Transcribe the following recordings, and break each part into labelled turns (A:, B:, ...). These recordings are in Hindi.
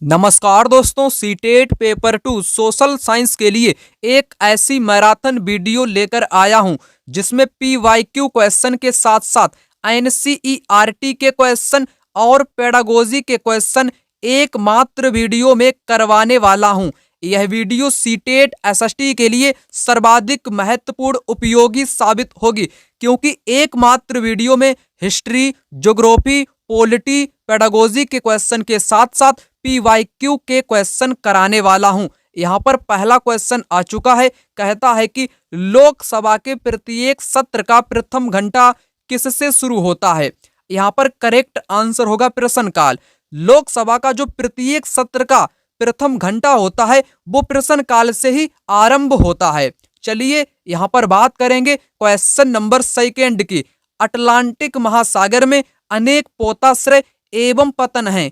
A: नमस्कार दोस्तों, सीटेट पेपर 2 सोशल साइंस के लिए एक ऐसी मैराथन वीडियो लेकर आया हूं जिसमें पीवाईक्यू क्वेश्चन के साथ साथ एनसीईआरटी के क्वेश्चन और पेडागोजी के क्वेश्चन एकमात्र वीडियो में करवाने वाला हूं। यह वीडियो सीटेट एसएसटी के लिए सर्वाधिक महत्वपूर्ण उपयोगी साबित होगी क्योंकि एकमात्र वीडियो में हिस्ट्री, ज्योग्राफी, पॉलिटी, पेडागोजी के क्वेश्चन के साथ साथ पीवाईक्यू के क्वेश्चन कराने वाला हूं। यहाँ पर पहला क्वेश्चन आ चुका है। कहता है कि लोकसभा के प्रत्येक सत्र का प्रथम घंटा किससे शुरू होता है। यहाँ पर करेक्ट आंसर होगा प्रश्नकाल। लोकसभा का जो प्रत्येक सत्र का प्रथम घंटा होता है वो प्रश्नकाल से ही आरंभ होता है। चलिए यहाँ पर बात करेंगे क्वेश्चन नंबर सेकेंड की। अटलांटिक महासागर में अनेक पोताश्रय एवं पतन हैं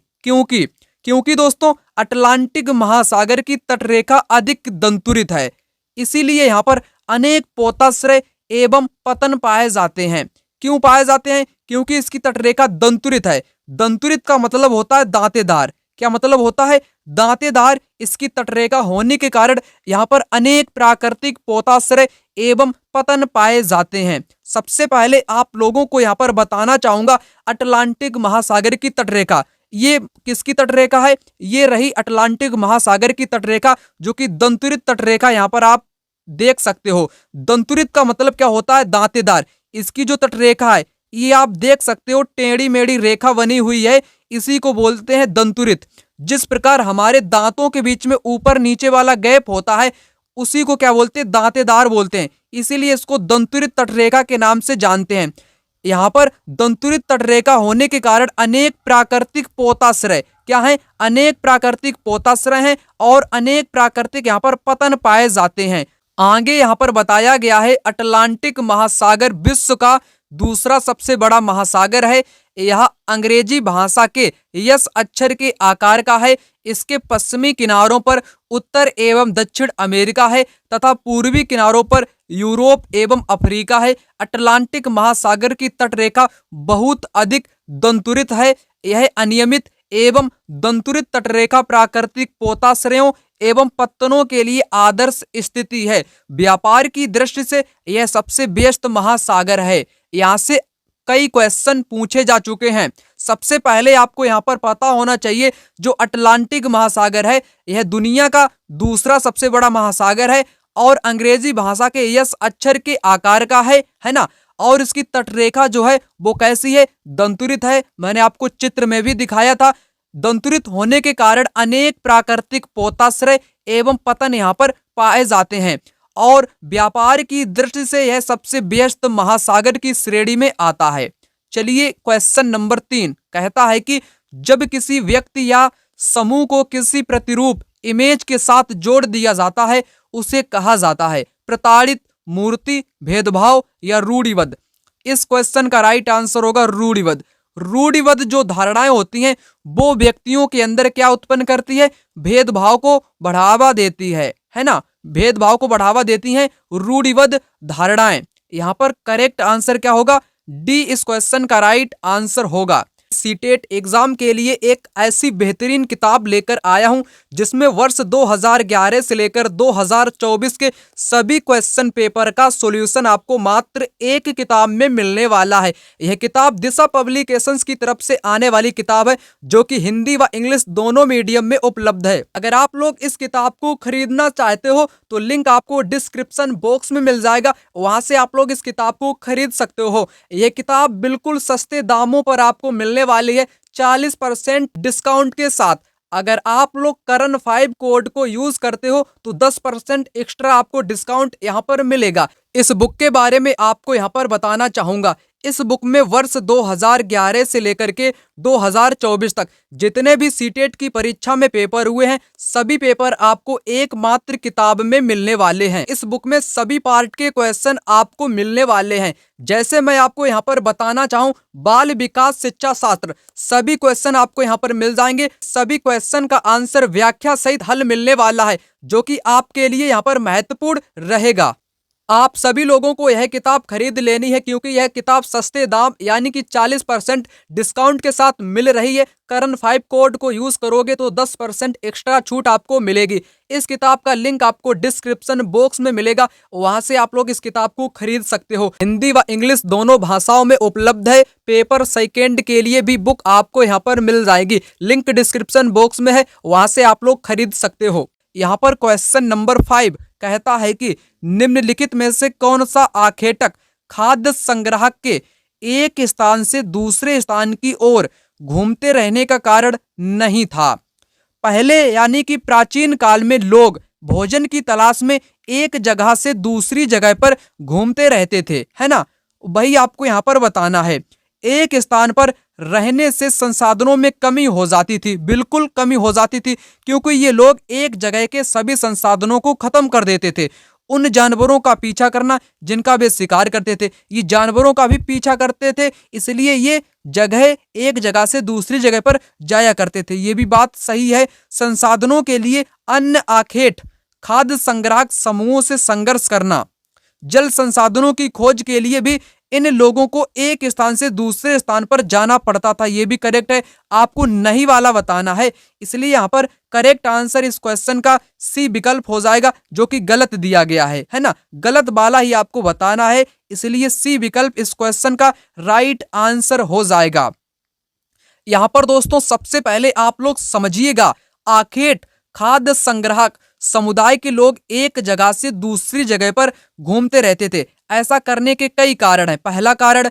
A: क्योंकि दोस्तों अटलांटिक महासागर की तटरेखा अधिक दंतुरित है, इसीलिए यहाँ पर अनेक पोताश्रय एवं पतन पाए जाते हैं। क्यों पाए जाते हैं? क्योंकि इसकी तटरेखा दंतुरित है। दंतुरित का मतलब होता है दांतेदार। क्या मतलब होता है? दांतेदार। इसकी तटरेखा होने के कारण यहाँ पर अनेक प्राकृतिक पोताश्रय एवं पतन पाए जाते हैं। सबसे पहले आप लोगों को यहाँ पर बताना चाहूंगा अटलांटिक महासागर की तटरेखा। ये किसकी तटरेखा है? ये रही अटलांटिक महासागर की तटरेखा, जो कि दंतुरित तटरेखा यहाँ पर आप देख सकते हो। दंतुरित का मतलब क्या होता है? दांतेदार। इसकी जो तटरेखा है ये आप देख सकते हो, टेढ़ी मेढ़ी रेखा बनी हुई है, इसी को बोलते हैं दंतुरित। जिस प्रकार हमारे दांतों के बीच में ऊपर नीचे वाला गैप होता है उसी को क्या बोलते हैं? दांतेदार बोलते हैं। इसीलिए इसको दंतुरित तटरेखा के नाम से जानते हैं। यहाँ पर दंतुरित तटरेखा होने के कारण अनेक प्राकृतिक पोताश्रय क्या है? अनेक प्राकृतिक पोताश्रय हैं और अनेक प्राकृतिक यहाँ पर पतन पाए जाते हैं। आगे यहाँ पर बताया गया है अटलांटिक महासागर विश्व का दूसरा सबसे बड़ा महासागर है। यह अंग्रेजी भाषा के यस अक्षर के आकार का है। इसके पश्चिमी किनारों पर उत्तर एवं दक्षिण अमेरिका है तथा पूर्वी किनारों पर यूरोप एवं अफ्रीका है। अटलांटिक महासागर की तटरेखा बहुत अधिक दंतुरित है। यह अनियमित एवं दंतुरित तटरेखा प्राकृतिक पोताश्रयों एवं पत्तनों के लिए आदर्श स्थिति है। व्यापार की दृष्टि से यह सबसे व्यस्त महासागर है। यहाँ से कई क्वेश्चन पूछे जा चुके हैं। सबसे पहले आपको यहाँ पर पता होना चाहिए जो अटलांटिक महासागर है यह दुनिया का दूसरा सबसे बड़ा महासागर है और अंग्रेजी भाषा के यस अक्षर के आकार का है ना। और इसकी तटरेखा जो है वो कैसी है? दंतुरित है। मैंने आपको चित्र में भी दिखाया था। दंतुरित होने के कारण अनेक प्राकृतिक पोताश्रय एवं पतन यहाँ पर पाए जाते हैं और व्यापार की दृष्टि से यह सबसे व्यस्त महासागर की श्रेणी में आता है। चलिए क्वेश्चन नंबर 3 कहता है कि जब किसी व्यक्ति या समूह को किसी प्रतिरूप इमेज के साथ जोड़ दिया जाता है उसे कहा जाता है प्रताड़ित, मूर्ति, भेदभाव या रूढ़िवाद। इस क्वेश्चन का राइट आंसर होगा रूढ़िवाद। रूढ़िवाद जो धारणाएं होती हैं वो व्यक्तियों के अंदर क्या उत्पन्न करती है? भेदभाव को बढ़ावा देती है ना। भेदभाव को बढ़ावा देती हैं रूढ़िवाद धारणाएं। यहाँ पर करेक्ट आंसर क्या होगा? डी इस क्वेश्चन का राइट आंसर होगा। सीटेट एग्जाम के लिए एक ऐसी बेहतरीन किताब लेकर आया हूं जिसमें वर्ष 2011 से लेकर 2024 के सभी क्वेश्चन पेपर का सॉल्यूशन आपको मात्र एक किताब में मिलने वाला है। यह किताब दिशा पब्लिकेशंस की तरफ से आने वाली किताब है जो कि हिंदी व इंग्लिश दोनों मीडियम में उपलब्ध है। अगर आप लोग इस किताब को खरीदना चाहते हो तो लिंक आपको डिस्क्रिप्शन बॉक्स में मिल जाएगा, वहां से आप लोग इस किताब को खरीद सकते हो। यह किताब बिल्कुल सस्ते दामों पर आपको मिलने वाली है 40% डिस्काउंट के साथ। अगर आप लोग करन 5 कोड को यूज करते हो तो 10% एक्स्ट्रा आपको डिस्काउंट यहाँ पर मिलेगा। इस बुक के बारे में आपको यहाँ पर बताना चाहूंगा। इस बुक में वर्ष 2011 से लेकर के 2024 तक जितने भी सीटेट की परीक्षा में पेपर हुए हैं सभी पेपर आपको एकमात्र किताब में मिलने वाले हैं। इस बुक में सभी पार्ट के क्वेश्चन आपको मिलने वाले हैं। जैसे मैं आपको यहाँ पर बताना चाहूँ बाल विकास शिक्षा शास्त्र, सभी क्वेश्चन आपको यहाँ पर मिल जाएंगे। सभी क्वेश्चन का आंसर व्याख्या सहित हल मिलने वाला है जो कि आपके लिए यहाँ पर महत्वपूर्ण रहेगा। आप सभी लोगों को यह किताब खरीद लेनी है क्योंकि यह किताब सस्ते दाम यानी कि 40% डिस्काउंट के साथ मिल रही है। करण 5 कोड को यूज करोगे तो 10% एक्स्ट्रा छूट आपको मिलेगी। इस किताब का लिंक आपको डिस्क्रिप्शन बॉक्स में मिलेगा, वहां से आप लोग इस किताब को खरीद सकते हो। हिंदी व इंग्लिश दोनों भाषाओं में उपलब्ध है। पेपर सेकेंड के लिए भी बुक आपको यहाँ पर मिल जाएगी, लिंक डिस्क्रिप्शन बॉक्स में है, वहां से आप लोग खरीद सकते हो। यहाँ पर क्वेश्चन नंबर 5 कहता है कि निम्नलिखित में से कौन सा आखेटक खाद्य संग्राहक के एक स्थान से दूसरे स्थान की ओर घूमते रहने का कारण नहीं था। पहले यानी कि प्राचीन काल में लोग भोजन की तलाश में एक जगह से दूसरी जगह पर घूमते रहते थे, है ना। वही आपको यहाँ पर बताना है। एक स्थान पर रहने से संसाधनों में कमी हो जाती थी, बिल्कुल कमी हो जाती थी, क्योंकि ये लोग एक जगह के सभी संसाधनों को खत्म कर देते थे। उन जानवरों का पीछा करना जिनका वे शिकार करते थे, ये जानवरों का भी पीछा करते थे, इसलिए ये जगह एक जगह से दूसरी जगह पर जाया करते थे। ये भी बात सही है। संसाधनों के लिए अन्य आखेट खाद्य संग्राहक समूहों से संघर्ष करना, जल संसाधनों की खोज के लिए भी इन लोगों को एक स्थान से दूसरे स्थान पर जाना पड़ता था। यह भी करेक्ट है, आपको नहीं वाला बताना है, इसलिए यहाँ पर करेक्ट आंसर इस क्वेश्चन का सी विकल्प हो जाएगा, जो कि गलत दिया गया है ना। गलत वाला ही आपको बताना है, इसलिए सी विकल्प इस क्वेश्चन का राइट आंसर हो जाएगा। यहाँ पर दोस्तों सबसे पहले आप लोग समझिएगा, आखेट खाद्य संग्राहक समुदाय के लोग एक जगह से दूसरी जगह पर घूमते रहते थे। ऐसा करने के कई कारण हैं। पहला कारण,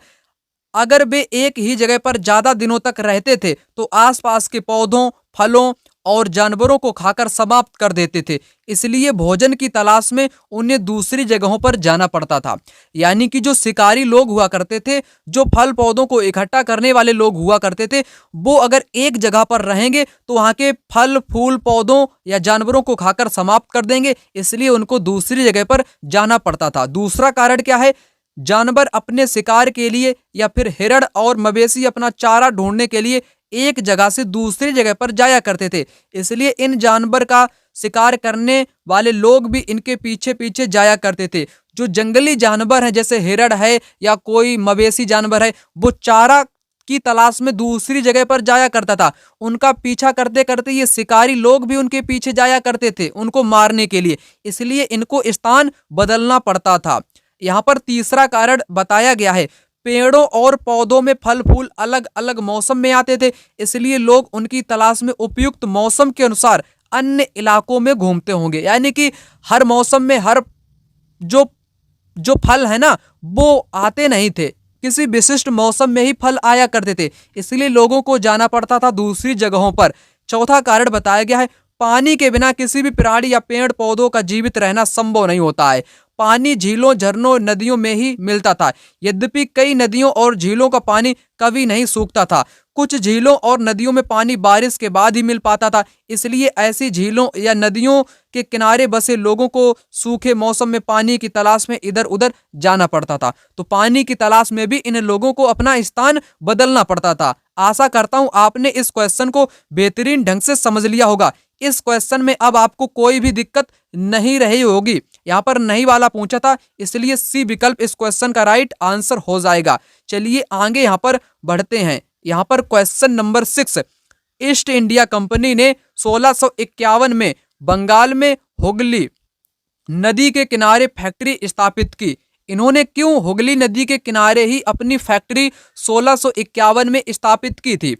A: अगर वे एक ही जगह पर ज्यादा दिनों तक रहते थे तो आसपास के पौधों, फलों और जानवरों को खाकर समाप्त कर देते थे, इसलिए भोजन की तलाश में उन्हें दूसरी जगहों पर जाना पड़ता था। यानी कि जो शिकारी लोग हुआ करते थे, जो फल पौधों को इकट्ठा करने वाले लोग हुआ करते थे, वो अगर एक जगह पर रहेंगे तो वहां के फल फूल पौधों या जानवरों को खाकर समाप्त कर देंगे, इसलिए उनको दूसरी जगह पर जाना पड़ता था। दूसरा कारण क्या है, जानवर अपने शिकार के लिए या फिर हिरण और मवेशी अपना चारा ढूंढने के लिए एक जगह से दूसरी जगह पर जाया करते थे, इसलिए इन जानवर का शिकार करने वाले लोग भी इनके पीछे पीछे जाया करते थे। जो जंगली जानवर हैं जैसे हिरण है या कोई मवेशी जानवर है, वो चारा की तलाश में दूसरी जगह पर जाया करता था। उनका पीछा करते करते ये शिकारी लोग भी उनके पीछे जाया करते थे उनको मारने के लिए, इसलिए इनको स्थान बदलना पड़ता था। यहाँ पर तीसरा कारण बताया गया है, पेड़ों और पौधों में फल फूल अलग अलग मौसम में आते थे, इसलिए लोग उनकी तलाश में उपयुक्त मौसम के अनुसार अन्य इलाकों में घूमते होंगे। यानी कि हर मौसम में हर जो जो फल है ना वो आते नहीं थे, किसी विशिष्ट मौसम में ही फल आया करते थे, इसलिए लोगों को जाना पड़ता था दूसरी जगहों पर। चौथा कारण बताया गया है, पानी के बिना किसी भी प्राणी या पेड़ पौधों का जीवित रहना संभव नहीं होता है। पानी झीलों, झरनों, नदियों में ही मिलता था। यद्यपि कई नदियों और झीलों का पानी कभी नहीं सूखता था। कुछ झीलों और नदियों में पानी बारिश के बाद ही मिल पाता था, इसलिए ऐसी झीलों या नदियों के किनारे बसे लोगों को सूखे मौसम में पानी की तलाश में इधर उधर जाना पड़ता था। तो पानी की तलाश में भी इन लोगों को अपना स्थान बदलना पड़ता था। आशा करता हूं आपने इस क्वेश्चन को बेहतरीन ढंग से समझ लिया होगा। इस क्वेश्चन में अब आपको कोई भी दिक्कत नहीं रही होगी। यहाँ पर नहीं वाला पूछा था, इसलिए सी विकल्प इस क्वेश्चन का राइट आंसर हो जाएगा। चलिए आगे यहाँ पर बढ़ते हैं। यहाँ पर question number 6, east India company ने 1651 में बंगाल में हुगली नदी के किनारे फैक्ट्री स्थापित की। इन्होंने क्यों हुगली नदी के किनारे ही अपनी फैक्ट्री 1651 में स्थापित की थी?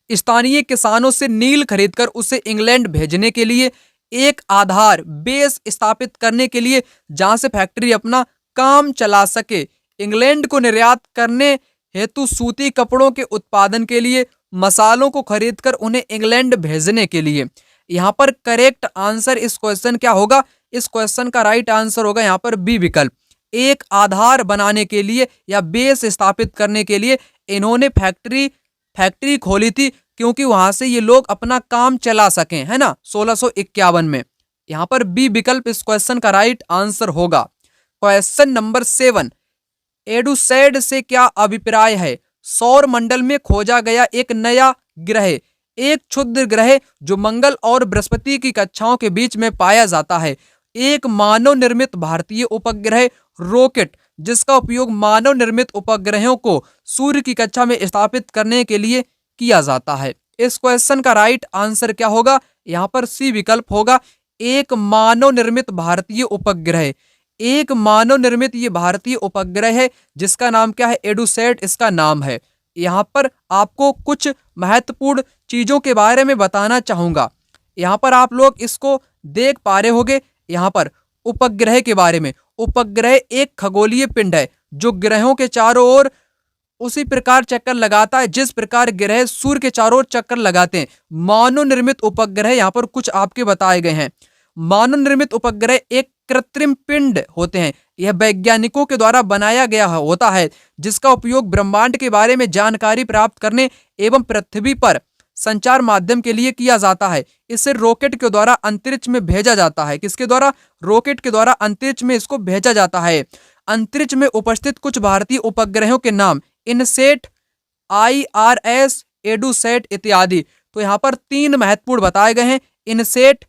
A: स्थानीय किसानों से नील खरीदकर उसे इंग्लैंड भेजने के लिए, एक आधार बेस स्थापित करने के लिए जहां से फैक्ट्री अपना काम चला सके, इंग्लैंड को निर्यात करने हेतु सूती कपड़ों के उत्पादन के लिए, मसालों को खरीदकर उन्हें इंग्लैंड भेजने के लिए। यहाँ पर करेक्ट आंसर इस क्वेश्चन क्या होगा? इस क्वेश्चन का राइट आंसर होगा यहाँ पर बी विकल्प। एक आधार बनाने के लिए या बेस स्थापित करने के लिए इन्होंने फैक्ट्री खोली थी, क्योंकि वहां से ये लोग अपना काम चला सकें, है ना, 1651 में। यहाँ पर बी विकल्प इस क्वेश्चन का राइट आंसर होगा। क्वेश्चन नंबर 7, एडुसैड से क्या अभिप्राय है? सौर मंडल में खोजा गया एक नया ग्रह, एक क्षुद्र ग्रह जो मंगल और बृहस्पति की कक्षाओं के बीच में पाया जाता है। एक मानव निर्मित भारतीय उपग्रह रॉकेट जिसका उपयोग मानव निर्मित उपग्रहों को सूर्य की कक्षा में स्थापित करने के लिए किया जाता है। इस क्वेश्चन का राइट आंसर क्या होगा? यहाँ पर सी विकल्प होगा, एक मानव निर्मित भारतीय उपग्रह। एक मानव निर्मित ये भारतीय उपग्रह है जिसका नाम क्या है? एडुसैट इसका नाम है। यहाँ पर आपको कुछ महत्वपूर्ण चीजों के बारे में बताना चाहूंगा। यहाँ पर आप लोग इसको देख पा रहे होंगे। यहाँ पर उपग्रह के बारे में, उपग्रह एक खगोलीय पिंड है जो ग्रहों के चारों ओर उसी प्रकार चक्कर लगाता है जिस प्रकार ग्रह सूर्य के चारों ओर चक्कर लगाते हैं। मानव निर्मित उपग्रह यहाँ पर कुछ आपके बताए गए हैं। मानव निर्मित उपग्रह एक कृत्रिम पिंड होते हैं। यह वैज्ञानिकों के द्वारा बनाया गया होता है जिसका उपयोग ब्रह्मांड के बारे में जानकारी प्राप्त करने एवं पृथ्वी पर संचार माध्यम के लिए किया जाता है। इसे रॉकेट के द्वारा अंतरिक्ष में भेजा जाता है। किसके द्वारा? रॉकेट के द्वारा अंतरिक्ष में इसको भेजा जाता है। अंतरिक्ष में उपस्थित कुछ भारतीय उपग्रहों के नाम इनसैट, IRS, एडुसैट इत्यादि। तो यहाँ पर 3 महत्वपूर्ण बताए गए हैं, इनसैट,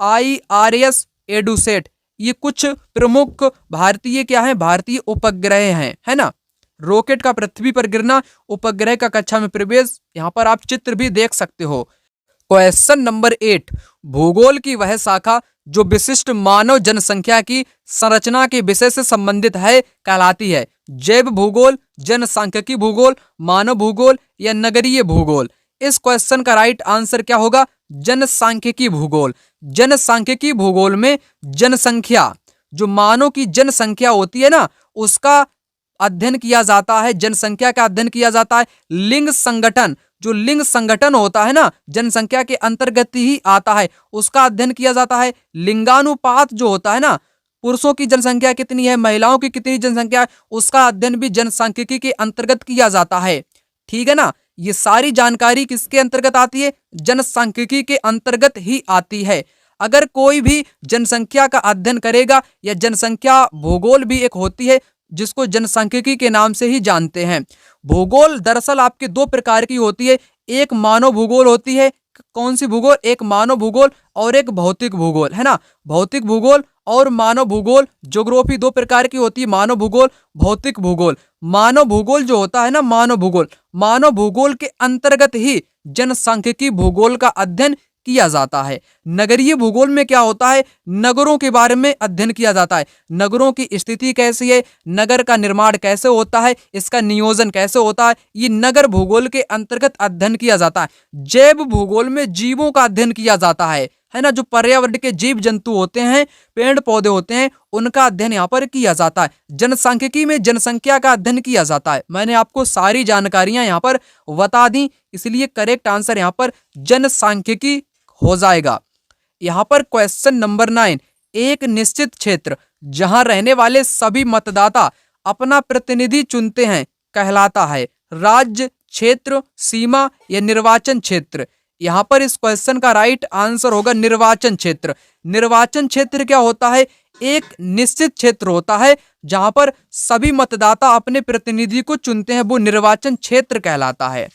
A: IRS, एडुसैट। ये कुछ प्रमुख भारतीय क्या है? भारतीय उपग्रह हैं, है ना। रॉकेट का पृथ्वी पर गिरना, उपग्रह का कक्षा में प्रवेश, यहाँ पर आप चित्र भी देख सकते हो। क्वेश्चन नंबर 8, भूगोल की वह शाखा जो विशिष्ट मानव जनसंख्या की संरचना के विषय से संबंधित है कहलाती है? जैव भूगोल, जनसांख्यिकी भूगोल, मानव भूगोल या नगरीय भूगोल? इस क्वेश्चन का राइट आंसर क्या होगा? जनसांख्यिकी भूगोल। जनसांख्यिकी भूगोल में जनसंख्या, जो मानव की जनसंख्या होती है ना, उसका अध्ययन किया जाता है। जनसंख्या का अध्ययन किया जाता है। लिंग संगठन, जो लिंग संगठन होता है ना, जनसंख्या के अंतर्गत ही आता है, उसका अध्ययन किया जाता है। लिंगानुपात जो होता है ना, पुरुषों की जनसंख्या कितनी है, महिलाओं की कितनी जनसंख्या है, उसका अध्ययन भी जनसांख्यिकी के अंतर्गत किया जाता है। ठीक है ना। ये सारी जानकारी किसके अंतर्गत आती है? जनसांख्यिकी के अंतर्गत ही आती है। अगर कोई भी जनसंख्या का अध्ययन करेगा, या जनसंख्या भूगोल भी एक होती है जिसको जनसांख्यिकी के नाम से ही जानते हैं। भूगोल दरअसल आपके 2 प्रकार की होती है। एक मानव भूगोल होती है। कौन सी भूगोल? एक मानव भूगोल और एक भौतिक भूगोल, है ना। भौतिक भूगोल और मानव भूगोल, ज्योग्राफी 2 प्रकार की होती है, मानव भूगोल, भौतिक भूगोल। मानव भूगोल जो होता है ना, मानव भूगोल के अंतर्गत ही जनसांख्यिकी भूगोल का अध्ययन किया जाता है। नगरीय भूगोल में क्या होता है? नगरों के बारे में अध्ययन किया जाता है। नगरों की स्थिति कैसी है, नगर का निर्माण कैसे होता है, इसका नियोजन कैसे होता है, ये नगर भूगोल के अंतर्गत अध्ययन किया जाता है। जैव भूगोल में जीवों का अध्ययन किया जाता है ना। जो पर्यावरण के जीव जंतु होते हैं, पेड़ पौधे होते हैं, उनका अध्ययन यहाँ पर किया जाता है। जनसांख्यिकी में जनसंख्या का अध्ययन किया जाता है। मैंने आपको सारी जानकारियां यहाँ पर बता दी, इसलिए करेक्ट आंसर यहाँ पर जनसांख्यिकी हो जाएगा। यहाँ पर क्वेश्चन नंबर 9, एक निश्चित क्षेत्र जहां रहने वाले सभी मतदाता अपना प्रतिनिधि चुनते हैं कहलाता है? राज्य, क्षेत्र, सीमा या निर्वाचन क्षेत्र? यहाँ पर इस क्वेश्चन का राइट आंसर होगा निर्वाचन क्षेत्र। निर्वाचन क्षेत्र क्या होता है? एक निश्चित क्षेत्र होता है जहां पर सभी मतदाता अपने प्रतिनिधि को चुनते हैं, वो निर्वाचन क्षेत्र कहलाता है।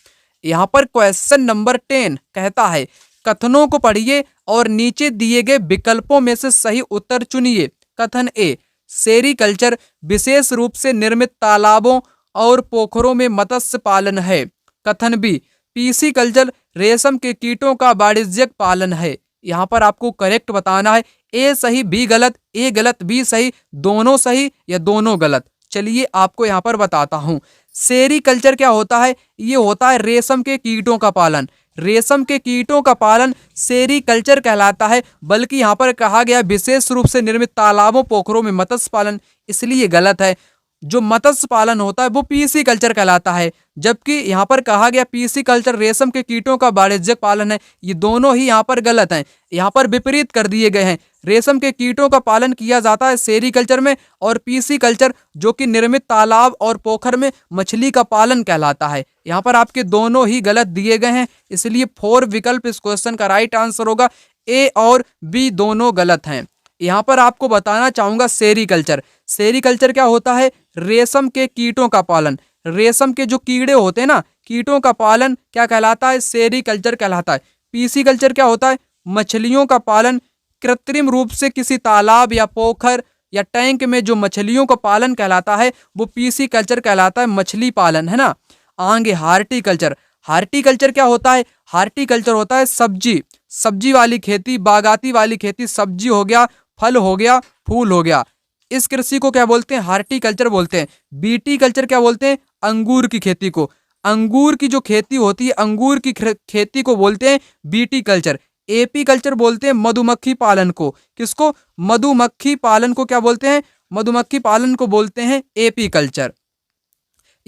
A: यहाँ पर क्वेश्चन नंबर 10 कहता है, कथनों को पढ़िए और नीचे दिए गए विकल्पों में से सही उत्तर चुनिए। कथन ए, सेरीकल्चर विशेष रूप से निर्मित तालाबों और पोखरों में मत्स्य पालन है। कथन बी, पीसीकल्चर रेशम के कीटों का वाणिज्यिक पालन है। यहाँ पर आपको करेक्ट बताना है, ए सही, बी गलत, ए गलत, बी सही, दोनों सही या दोनों गलत। चलिए आपको यहाँ पर बताता हूँ। सेरीकल्चर क्या होता है? ये होता है रेशम के कीटों का पालन। रेशम के कीटों का पालन सेरीकल्चर कहलाता है। बल्कि यहाँ पर कहा गया विशेष रूप से निर्मित तालाबों पोखरों में मत्स्य पालन, इसलिए गलत है। जो मत्स्य पालन होता है वो पीसी कल्चर कहलाता है, जबकि यहाँ पर कहा गया पीसी कल्चर रेशम के कीटों का वाणिज्यिक पालन है। ये दोनों ही यहाँ पर गलत हैं, यहाँ पर विपरीत कर दिए गए हैं। रेशम के कीटों का पालन किया जाता है सेरीकल्चर में, और पीसी कल्चर जो कि निर्मित तालाब और पोखर में मछली का पालन कहलाता है। यहाँ पर आपके दोनों ही गलत दिए गए हैं, इसलिए 4 विकल्प इस क्वेश्चन का राइट आंसर होगा। ए और बी दोनों गलत हैं। यहाँ पर आपको बताना चाहूंगा सेरीकल्चर। सेरीकल्चर क्या होता है? रेशम के कीटों का पालन। रेशम के जो कीड़े होते हैं ना, कीटों का पालन क्या कहलाता है? सेरीकल्चर कहलाता है। पीसी कल्चर क्या होता है? मछलियों का पालन कृत्रिम रूप से किसी तालाब या पोखर या टैंक में जो मछलियों का पालन कहलाता है वो पीसी कल्चर कहलाता है, मछली पालन, है ना। आगे हार्टिकल्चर। हार्टिकल्चर क्या होता है? हार्टिकल्चर होता है सब्जी वाली खेती, बागाती वाली खेती। सब्जी हो गया, फल हो गया, फूल हो गया, इस कृषि को क्या बोलते हैं? हार्टिकल्चर बोलते हैं। बीटी कल्चर क्या बोलते हैं? अंगूर की खेती को। अंगूर की जो खेती होती है, अंगूर की खेती को बोलते हैं बीटी कल्चर। एपी कल्चर बोलते हैं मधुमक्खी पालन को। किसको? मधुमक्खी पालन को क्या बोलते हैं? मधुमक्खी पालन को बोलते हैं एपी कल्चर।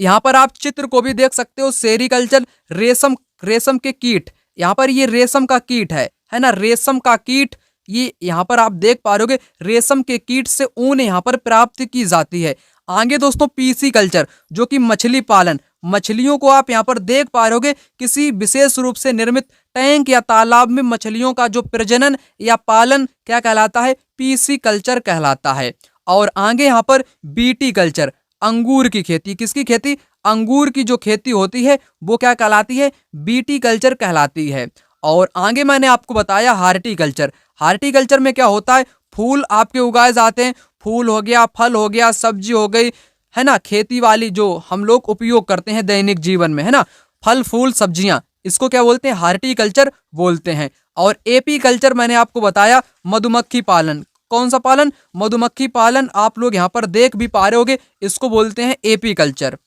A: यहाँ पर आप चित्र को भी देख सकते हो, सेरीकल्चर, रेशम के कीट। यहाँ पर ये रेशम का कीट है ना, रेशम का कीट। ये यहाँ पर आप देख पा रहे हो, रेशम के कीट से ऊन यहाँ पर प्राप्त की जाती है। आगे दोस्तों पीसी कल्चर, जो कि मछली पालन। मछलियों को आप यहाँ पर देख पा रहे हो, किसी विशेष रूप से निर्मित टैंक या तालाब में मछलियों का जो प्रजनन या पालन क्या कहलाता है? पीसी कल्चर कहलाता है। और आगे यहाँ पर बीटी कल्चर, अंगूर की खेती। किसकी खेती? अंगूर की जो खेती होती है वो क्या कहलाती है? बीटी कल्चर कहलाती है। और आगे मैंने आपको बताया हार्टिकल्चर। हार्टिकल्चर में क्या होता है? फूल आपके उगाए जाते हैं, फूल हो गया, फल हो गया, सब्जी हो गई, है ना, खेती वाली जो हम लोग उपयोग करते हैं दैनिक जीवन में, है ना, फल फूल सब्जियां, इसको क्या बोलते हैं? हार्टिकल्चर बोलते हैं। और एपी कल्चर मैंने आपको बताया मधुमक्खी पालन। कौन सा पालन? मधुमक्खी पालन। आप लोग यहाँ पर देख भी पा रहे होगे, इसको बोलते हैं एपी कल्चर।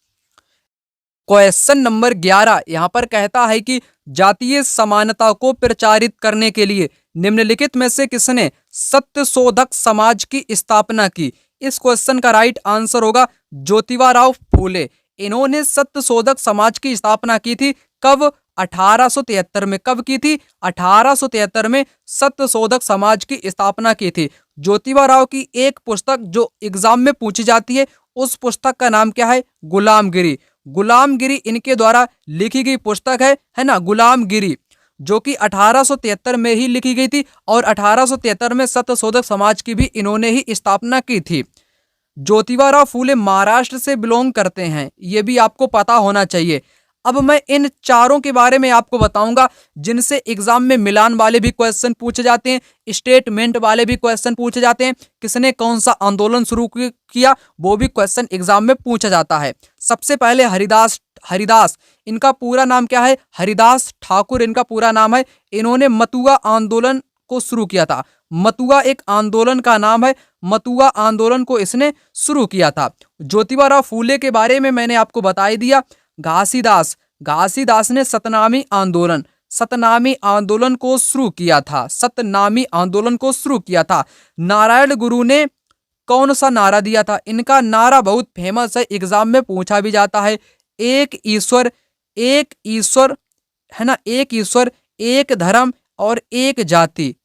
A: क्वेश्चन नंबर 11 यहाँ पर कहता है कि जातीय समानता को प्रचारित करने के लिए निम्नलिखित में से किसने सत्यशोधक समाज की स्थापना की? इस क्वेश्चन का राइट आंसर होगा ज्योतिबा फूले। इन्होंने सत्यशोधक समाज की स्थापना की थी। कब? 1873 में। कब की थी? 1873 में सत्यशोधक समाज की स्थापना की थी। ज्योतिबा की एक पुस्तक जो एग्जाम में पूछी जाती है, उस पुस्तक का नाम क्या है? गुलामगिरी। गुलामगिरी इनके द्वारा लिखी गई पुस्तक है ना, गुलामगिरी, जो कि 1873 में ही लिखी गई थी। और 1873 में सत्यशोधक समाज की भी इन्होंने ही स्थापना की थी। ज्योतिबा फूले महाराष्ट्र से बिलोंग करते हैं, ये भी आपको पता होना चाहिए। अब मैं इन चारों के बारे में आपको बताऊंगा जिनसे एग्जाम में मिलान वाले भी क्वेश्चन पूछे जाते हैं, स्टेटमेंट वाले भी क्वेश्चन पूछे जाते हैं। किसने कौन सा आंदोलन शुरू किया वो भी क्वेश्चन एग्जाम में पूछा जाता है। सबसे पहले हरिदास, इनका पूरा नाम क्या है? हरिदास ठाकुर इनका पूरा नाम है। इन्होंने मतुआ आंदोलन को शुरू किया था। मतुआ एक आंदोलन का नाम है, मतुआ आंदोलन को इसने शुरू किया था। ज्योतिबा फूले के बारे में मैंने आपको बता ही दिया। घासीदास ने सतनामी आंदोलन को शुरू किया था। सतनामी आंदोलन को शुरू किया था। नारायण गुरु ने कौन सा नारा दिया था? इनका नारा बहुत फेमस है, एग्जाम में पूछा भी जाता है। एक ईश्वर, है ना, एक ईश्वर, एक धर्म और एक जाति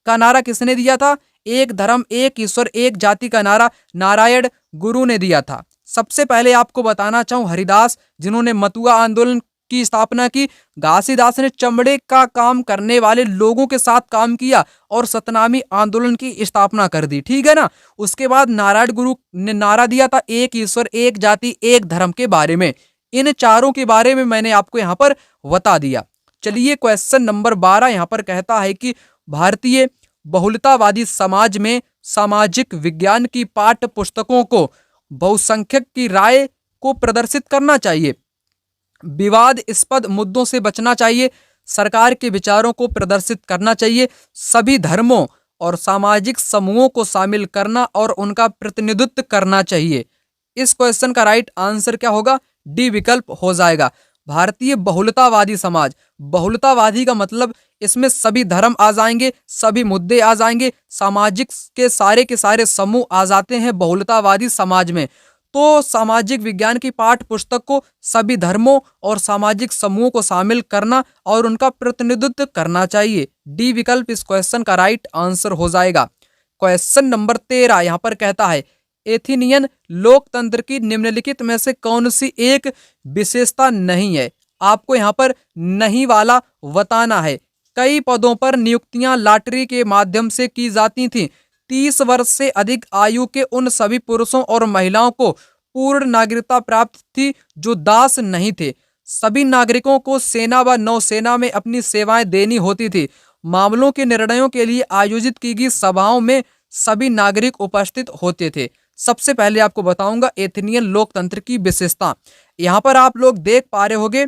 A: का नारा किसने दिया था? एक धर्म, एक ईश्वर, एक जाति का नारा नारायण गुरु ने दिया था। सबसे पहले आपको बताना चाहूं हरिदास, जिन्होंने मतुआ आंदोलन की स्थापना की। घासीदास ने चमड़े का काम करने वाले लोगों के साथ काम किया और सतनामी आंदोलन की स्थापना कर दी, ठीक है ना। उसके बाद नारायण गुरु ने नारा दिया था एक ईश्वर, एक जाति, एक धर्म के बारे में। इन चारों के बारे में मैंने आपको यहाँ पर बता दिया। चलिए क्वेश्चन नंबर 12 यहाँ पर कहता है कि भारतीय बहुलतावादी समाज में सामाजिक विज्ञान की पाठ्य पुस्तकों को बहुसंख्यक की राय को प्रदर्शित करना चाहिए, विवादास्पद मुद्दों से बचना चाहिए, सरकार के विचारों को प्रदर्शित करना चाहिए, सभी धर्मों और सामाजिक समूहों को शामिल करना और उनका प्रतिनिधित्व करना चाहिए। इस क्वेश्चन का राइट आंसर क्या होगा? डी विकल्प हो जाएगा। भारतीय बहुलतावादी समाज, बहुलतावादी का मतलब इसमें सभी धर्म आ जाएंगे, सभी मुद्दे आ जाएंगे, सामाजिक के सारे समूह आ जाते हैं बहुलतावादी समाज में। तो सामाजिक विज्ञान की पाठ्य पुस्तक को सभी धर्मों और सामाजिक समूहों को शामिल करना और उनका प्रतिनिधित्व करना चाहिए। डी विकल्प इस क्वेश्चन का राइट आंसर हो जाएगा। क्वेश्चन नंबर 13 यहाँ पर कहता है एथेनियन लोकतंत्र की निम्नलिखित में से कौन सी एक विशेषता नहीं है? आपको यहाँ पर नहीं वाला बताना है। कई पदों पर नियुक्तियां लॉटरी के माध्यम से की जाती थीं। 30 वर्ष से अधिक आयु के उन सभी पुरुषों और महिलाओं को पूर्ण नागरिकता प्राप्त थी जो दास नहीं थे। सभी नागरिकों को सेना व नौसेना में अपनी सेवाएं देनी होती थी। मामलों के निर्णयों के लिए आयोजित की गई सभाओं में सभी नागरिक उपस्थित होते थे। सबसे पहले आपको बताऊंगा एथेनियन लोकतंत्र की विशेषता। यहाँ पर आप लोग देख पा रहे होंगे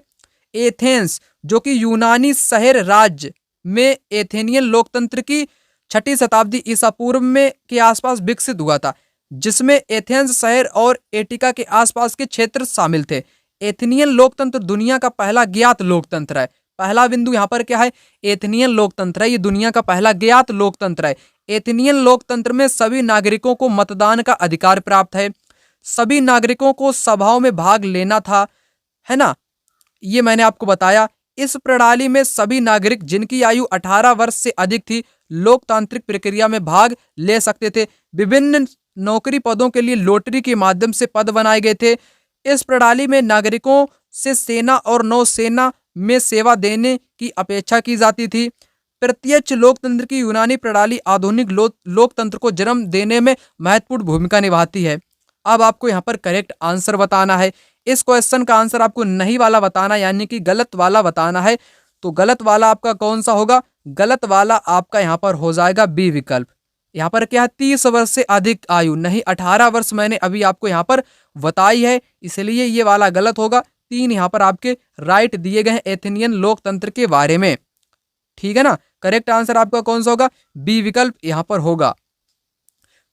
A: एथेंस जो कि यूनानी शहर राज्य में एथेनियन लोकतंत्र की 6ठी शताब्दी ईसा पूर्व में के आसपास विकसित हुआ था, जिसमें एथेंस शहर और एटिका के आसपास के क्षेत्र शामिल थे। एथेनियन लोकतंत्र दुनिया का पहला ज्ञात लोकतंत्र है। पहला बिंदु यहाँ पर क्या है, एथेनियन लोकतंत्र है, ये दुनिया का पहला ज्ञात लोकतंत्र है। एथेनियन लोकतंत्र में सभी नागरिकों को मतदान का अधिकार प्राप्त है, सभी नागरिकों को सभाओं में भाग लेना था, है ना, ये मैंने आपको बताया। इस प्रणाली में सभी नागरिक जिनकी आयु 18 वर्ष से अधिक थी लोकतांत्रिक प्रक्रिया में भाग ले सकते थे। विभिन्न नौकरी पदों के लिए लॉटरी के माध्यम से पद बनाए गए थे। इस प्रणाली में नागरिकों से सेना और नौसेना में सेवा देने की अपेक्षा की जाती थी। प्रत्यक्ष लोकतंत्र की यूनानी प्रणाली आधुनिक लोकतंत्र को जन्म देने में महत्वपूर्ण भूमिका निभाती है। अब आपको यहाँ पर करेक्ट आंसर बताना है। इस क्वेश्चन का आंसर आपको नहीं वाला बताना, यानी कि गलत वाला बताना है। तो गलत वाला आपका कौन सा होगा? गलत वाला आपका यहाँ पर हो जाएगा बी विकल्प। यहाँ पर क्या है, 30 वर्ष से अधिक आयु, नहीं 18 वर्ष मैंने अभी आपको यहाँ पर बताई है, इसलिए ये वाला गलत होगा। 3 यहाँ पर आपके राइट दिए गए हैं एथेनियन लोकतंत्र के बारे में, ठीक है ना। करेक्ट आंसर आपका कौन सा होगा? बी विकल्प यहाँ पर होगा।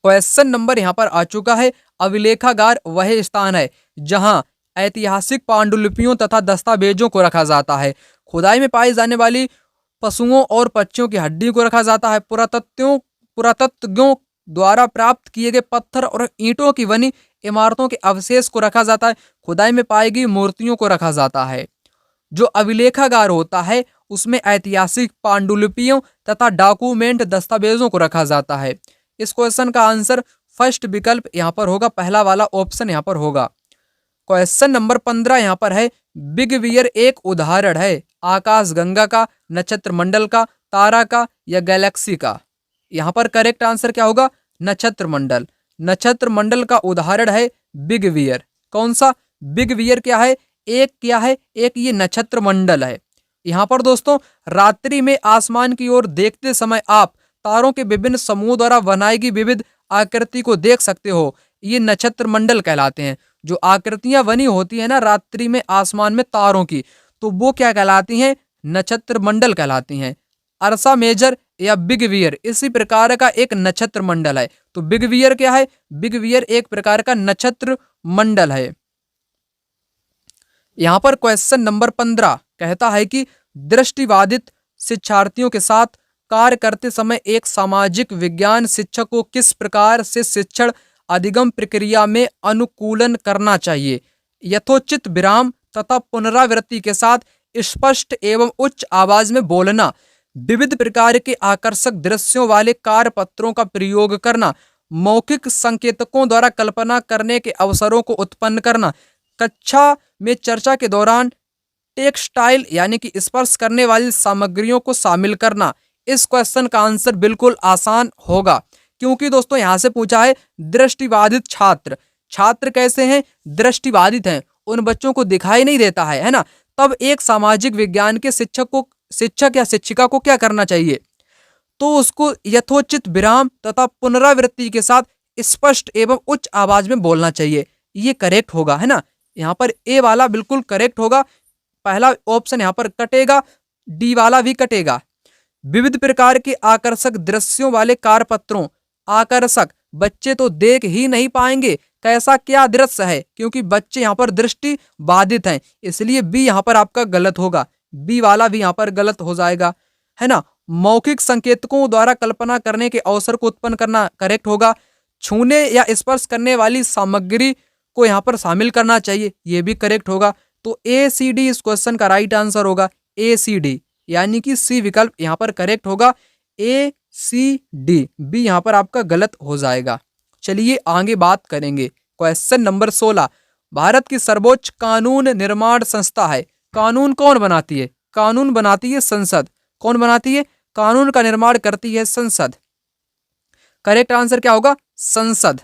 A: क्वेश्चन नंबर यहाँ पर आ चुका है, अभिलेखागार वह स्थान है जहां ऐतिहासिक पांडुलिपियों तथा दस्तावेजों को रखा जाता है। खुदाई में पाई जाने वाली पशुओं और पक्षियों की हड्डी को रखा जाता है। पुरातत्वज्ञों द्वारा प्राप्त किए गए पत्थर और ईंटों की बनी इमारतों के अवशेष को रखा जाता है। खुदाई में पाई गई मूर्तियों को रखा जाता है। जो अभिलेखागार होता है उसमें ऐतिहासिक पांडुलिपियों तथा डॉक्यूमेंट दस्तावेजों को रखा जाता है। इस क्वेश्चन का आंसर फर्स्ट विकल्प यहाँ पर होगा, पहला वाला ऑप्शन यहाँ पर होगा। क्वेश्चन नंबर 15 यहाँ पर है, बिग बियर एक उदाहरण है आकाश गंगा का, नक्षत्र मंडल का, तारा का या गैलेक्सी का। यहाँ पर करेक्ट आंसर क्या होगा? नक्षत्र मंडल। नक्षत्र मंडल का उदाहरण है बिग बियर। कौन सा? बिग बियर क्या है? एक क्या है? एक ये नक्षत्र मंडल है। यहाँ पर दोस्तों रात्रि में आसमान की ओर देखते समय आप तारों के विभिन्न समूह द्वारा बनाई गई विविध आकृति को देख सकते हो। ये नक्षत्र मंडल कहलाते हैं। जो आकृतियां बनी होती है ना रात्रि में आसमान में तारों की, तो वो क्या कहलाती हैं? नक्षत्र मंडल कहलाती हैं। अर्सा मेजर या बिग बियर इसी प्रकार का एक नक्षत्र मंडल है। तो बिग बियर क्या है? बिग बियर एक प्रकार का नक्षत्र मंडल है। यहाँ पर क्वेश्चन नंबर 15 कहता है कि दृष्टिबाधित शिक्षार्थियों के साथ कार्य करते समय एक सामाजिक विज्ञान शिक्षक को किस प्रकार से शिक्षण अधिगम प्रक्रिया में अनुकूलन करना चाहिए? यथोचित विराम तथा पुनरावृत्ति के साथ स्पष्ट एवं उच्च आवाज में बोलना, विविध प्रकार के आकर्षक दृश्यों वाले कार्यपत्रों का प्रयोग करना, मौखिक संकेतकों द्वारा कल्पना करने के अवसरों को उत्पन्न करना, कक्षा में चर्चा के दौरान टेक्सटाइल यानी कि स्पर्श करने वाली सामग्रियों को शामिल करना। इस क्वेश्चन का आंसर बिल्कुल आसान होगा, क्योंकि दोस्तों यहाँ से पूछा है दृष्टिबाधित छात्र। छात्र कैसे हैं? दृष्टिबाधित हैं, उन बच्चों को दिखाई नहीं देता है ना। तब एक सामाजिक विज्ञान के शिक्षक या शिक्षिका को क्या करना चाहिए? तो उसको यथोचित विराम तथा पुनरावृत्ति के साथ स्पष्ट एवं उच्च आवाज में बोलना चाहिए। ये करेक्ट होगा, है ना। यहाँ पर ए वाला बिल्कुल करेक्ट होगा। पहला ऑप्शन यहाँ पर कटेगा, डी वाला भी कटेगा। विविध प्रकार के आकर्षक दृश्यों वाले कारपत्रों, आकर्षक बच्चे तो देख ही नहीं पाएंगे कैसा क्या दृश्य है, क्योंकि बच्चे यहाँ पर दृष्टि बाधित हैं, इसलिए बी यहाँ पर आपका गलत होगा। बी वाला भी यहाँ पर गलत हो जाएगा, है ना। मौखिक संकेतकों द्वारा कल्पना करने के अवसर को उत्पन्न करना करेक्ट होगा। छूने या स्पर्श करने वाली सामग्री को यहाँ पर शामिल करना चाहिए, ये भी करेक्ट होगा। तो ए सी डी इस क्वेश्चन का राइट आंसर होगा। ए सी डी यानी कि सी विकल्प यहाँ पर करेक्ट होगा। ए सी डी, बी यहाँ पर आपका गलत हो जाएगा। चलिए आगे बात करेंगे। क्वेश्चन नंबर 16, भारत की सर्वोच्च कानून निर्माण संस्था है। कानून कौन बनाती है? कानून बनाती है संसद। कौन बनाती है? कानून का निर्माण करती है संसद। करेक्ट आंसर क्या होगा? संसद।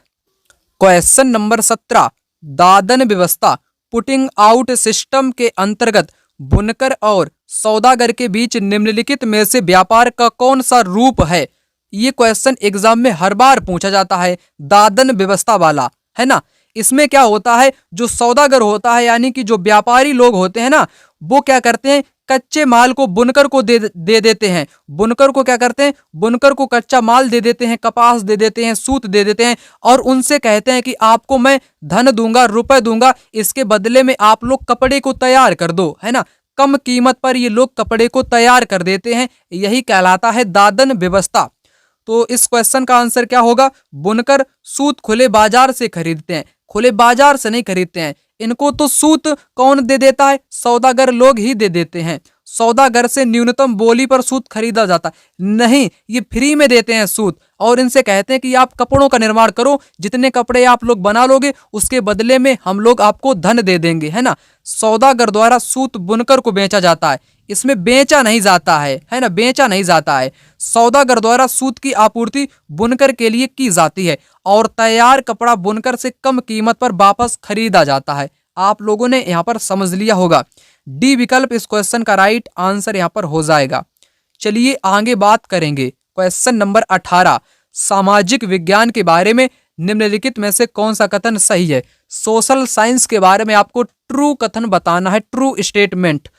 A: क्वेश्चन नंबर 17, दादन व्यवस्था पुटिंग आउट सिस्टम के अंतर्गत बुनकर और सौदागर के बीच निम्नलिखित में से व्यापार का कौन सा रूप है? ये क्वेश्चन एग्जाम में हर बार पूछा जाता है, दादन व्यवस्था वाला, है ना। इसमें क्या होता है, जो सौदागर होता है यानी कि जो व्यापारी लोग होते हैं ना, वो क्या करते हैं, कच्चे माल को बुनकर को दे देते हैं। बुनकर को क्या करते हैं, बुनकर को कच्चा माल दे देते हैं, कपास दे देते हैं, सूत दे देते हैं, और उनसे कहते हैं कि आपको मैं धन दूंगा, रुपए दूंगा, इसके बदले में आप लोग कपड़े को तैयार कर दो, है ना। कम कीमत पर ये लोग कपड़े को तैयार कर देते हैं, यही कहलाता है दादन व्यवस्था। तो इस क्वेश्चन का आंसर क्या होगा, बुनकर सूत खुले बाजार से खरीदते हैं, खुले बाजार से नहीं खरीदते हैं। इनको तो सूत कौन दे देता है, सौदागर लोग ही दे देते हैं। सौदागर से न्यूनतम बोली पर सूत खरीदा जाता है नहीं, ये फ्री में देते हैं सूत, और इनसे कहते हैं कि आप कपड़ों का निर्माण करो, जितने कपड़े आप लोग बना लोगे उसके बदले में हम लोग आपको धन दे देंगे, है ना। सौदागर द्वारा सूत बुनकर को बेचा जाता है, इसमें बेचा नहीं जाता है ना, बेचा नहीं जाता है। सौदागर द्वारा सूत की आपूर्ति बुनकर के लिए की जाती है, और तैयार कपड़ा बुनकर से कम कीमत पर वापस खरीदा जाता है। आप लोगों ने यहाँ पर समझ लिया होगा, डी विकल्प इस क्वेश्चन का राइट आंसर यहाँ पर हो जाएगा। चलिए आगे बात करेंगे क्वेश्चन नंबर 18, सामाजिक विज्ञान के बारे में निम्नलिखित में से कौन सा कथन सही है। सोशल साइंस के बारे में आपको ट्रू कथन बताना है, ट्रू स्टेटमेंट।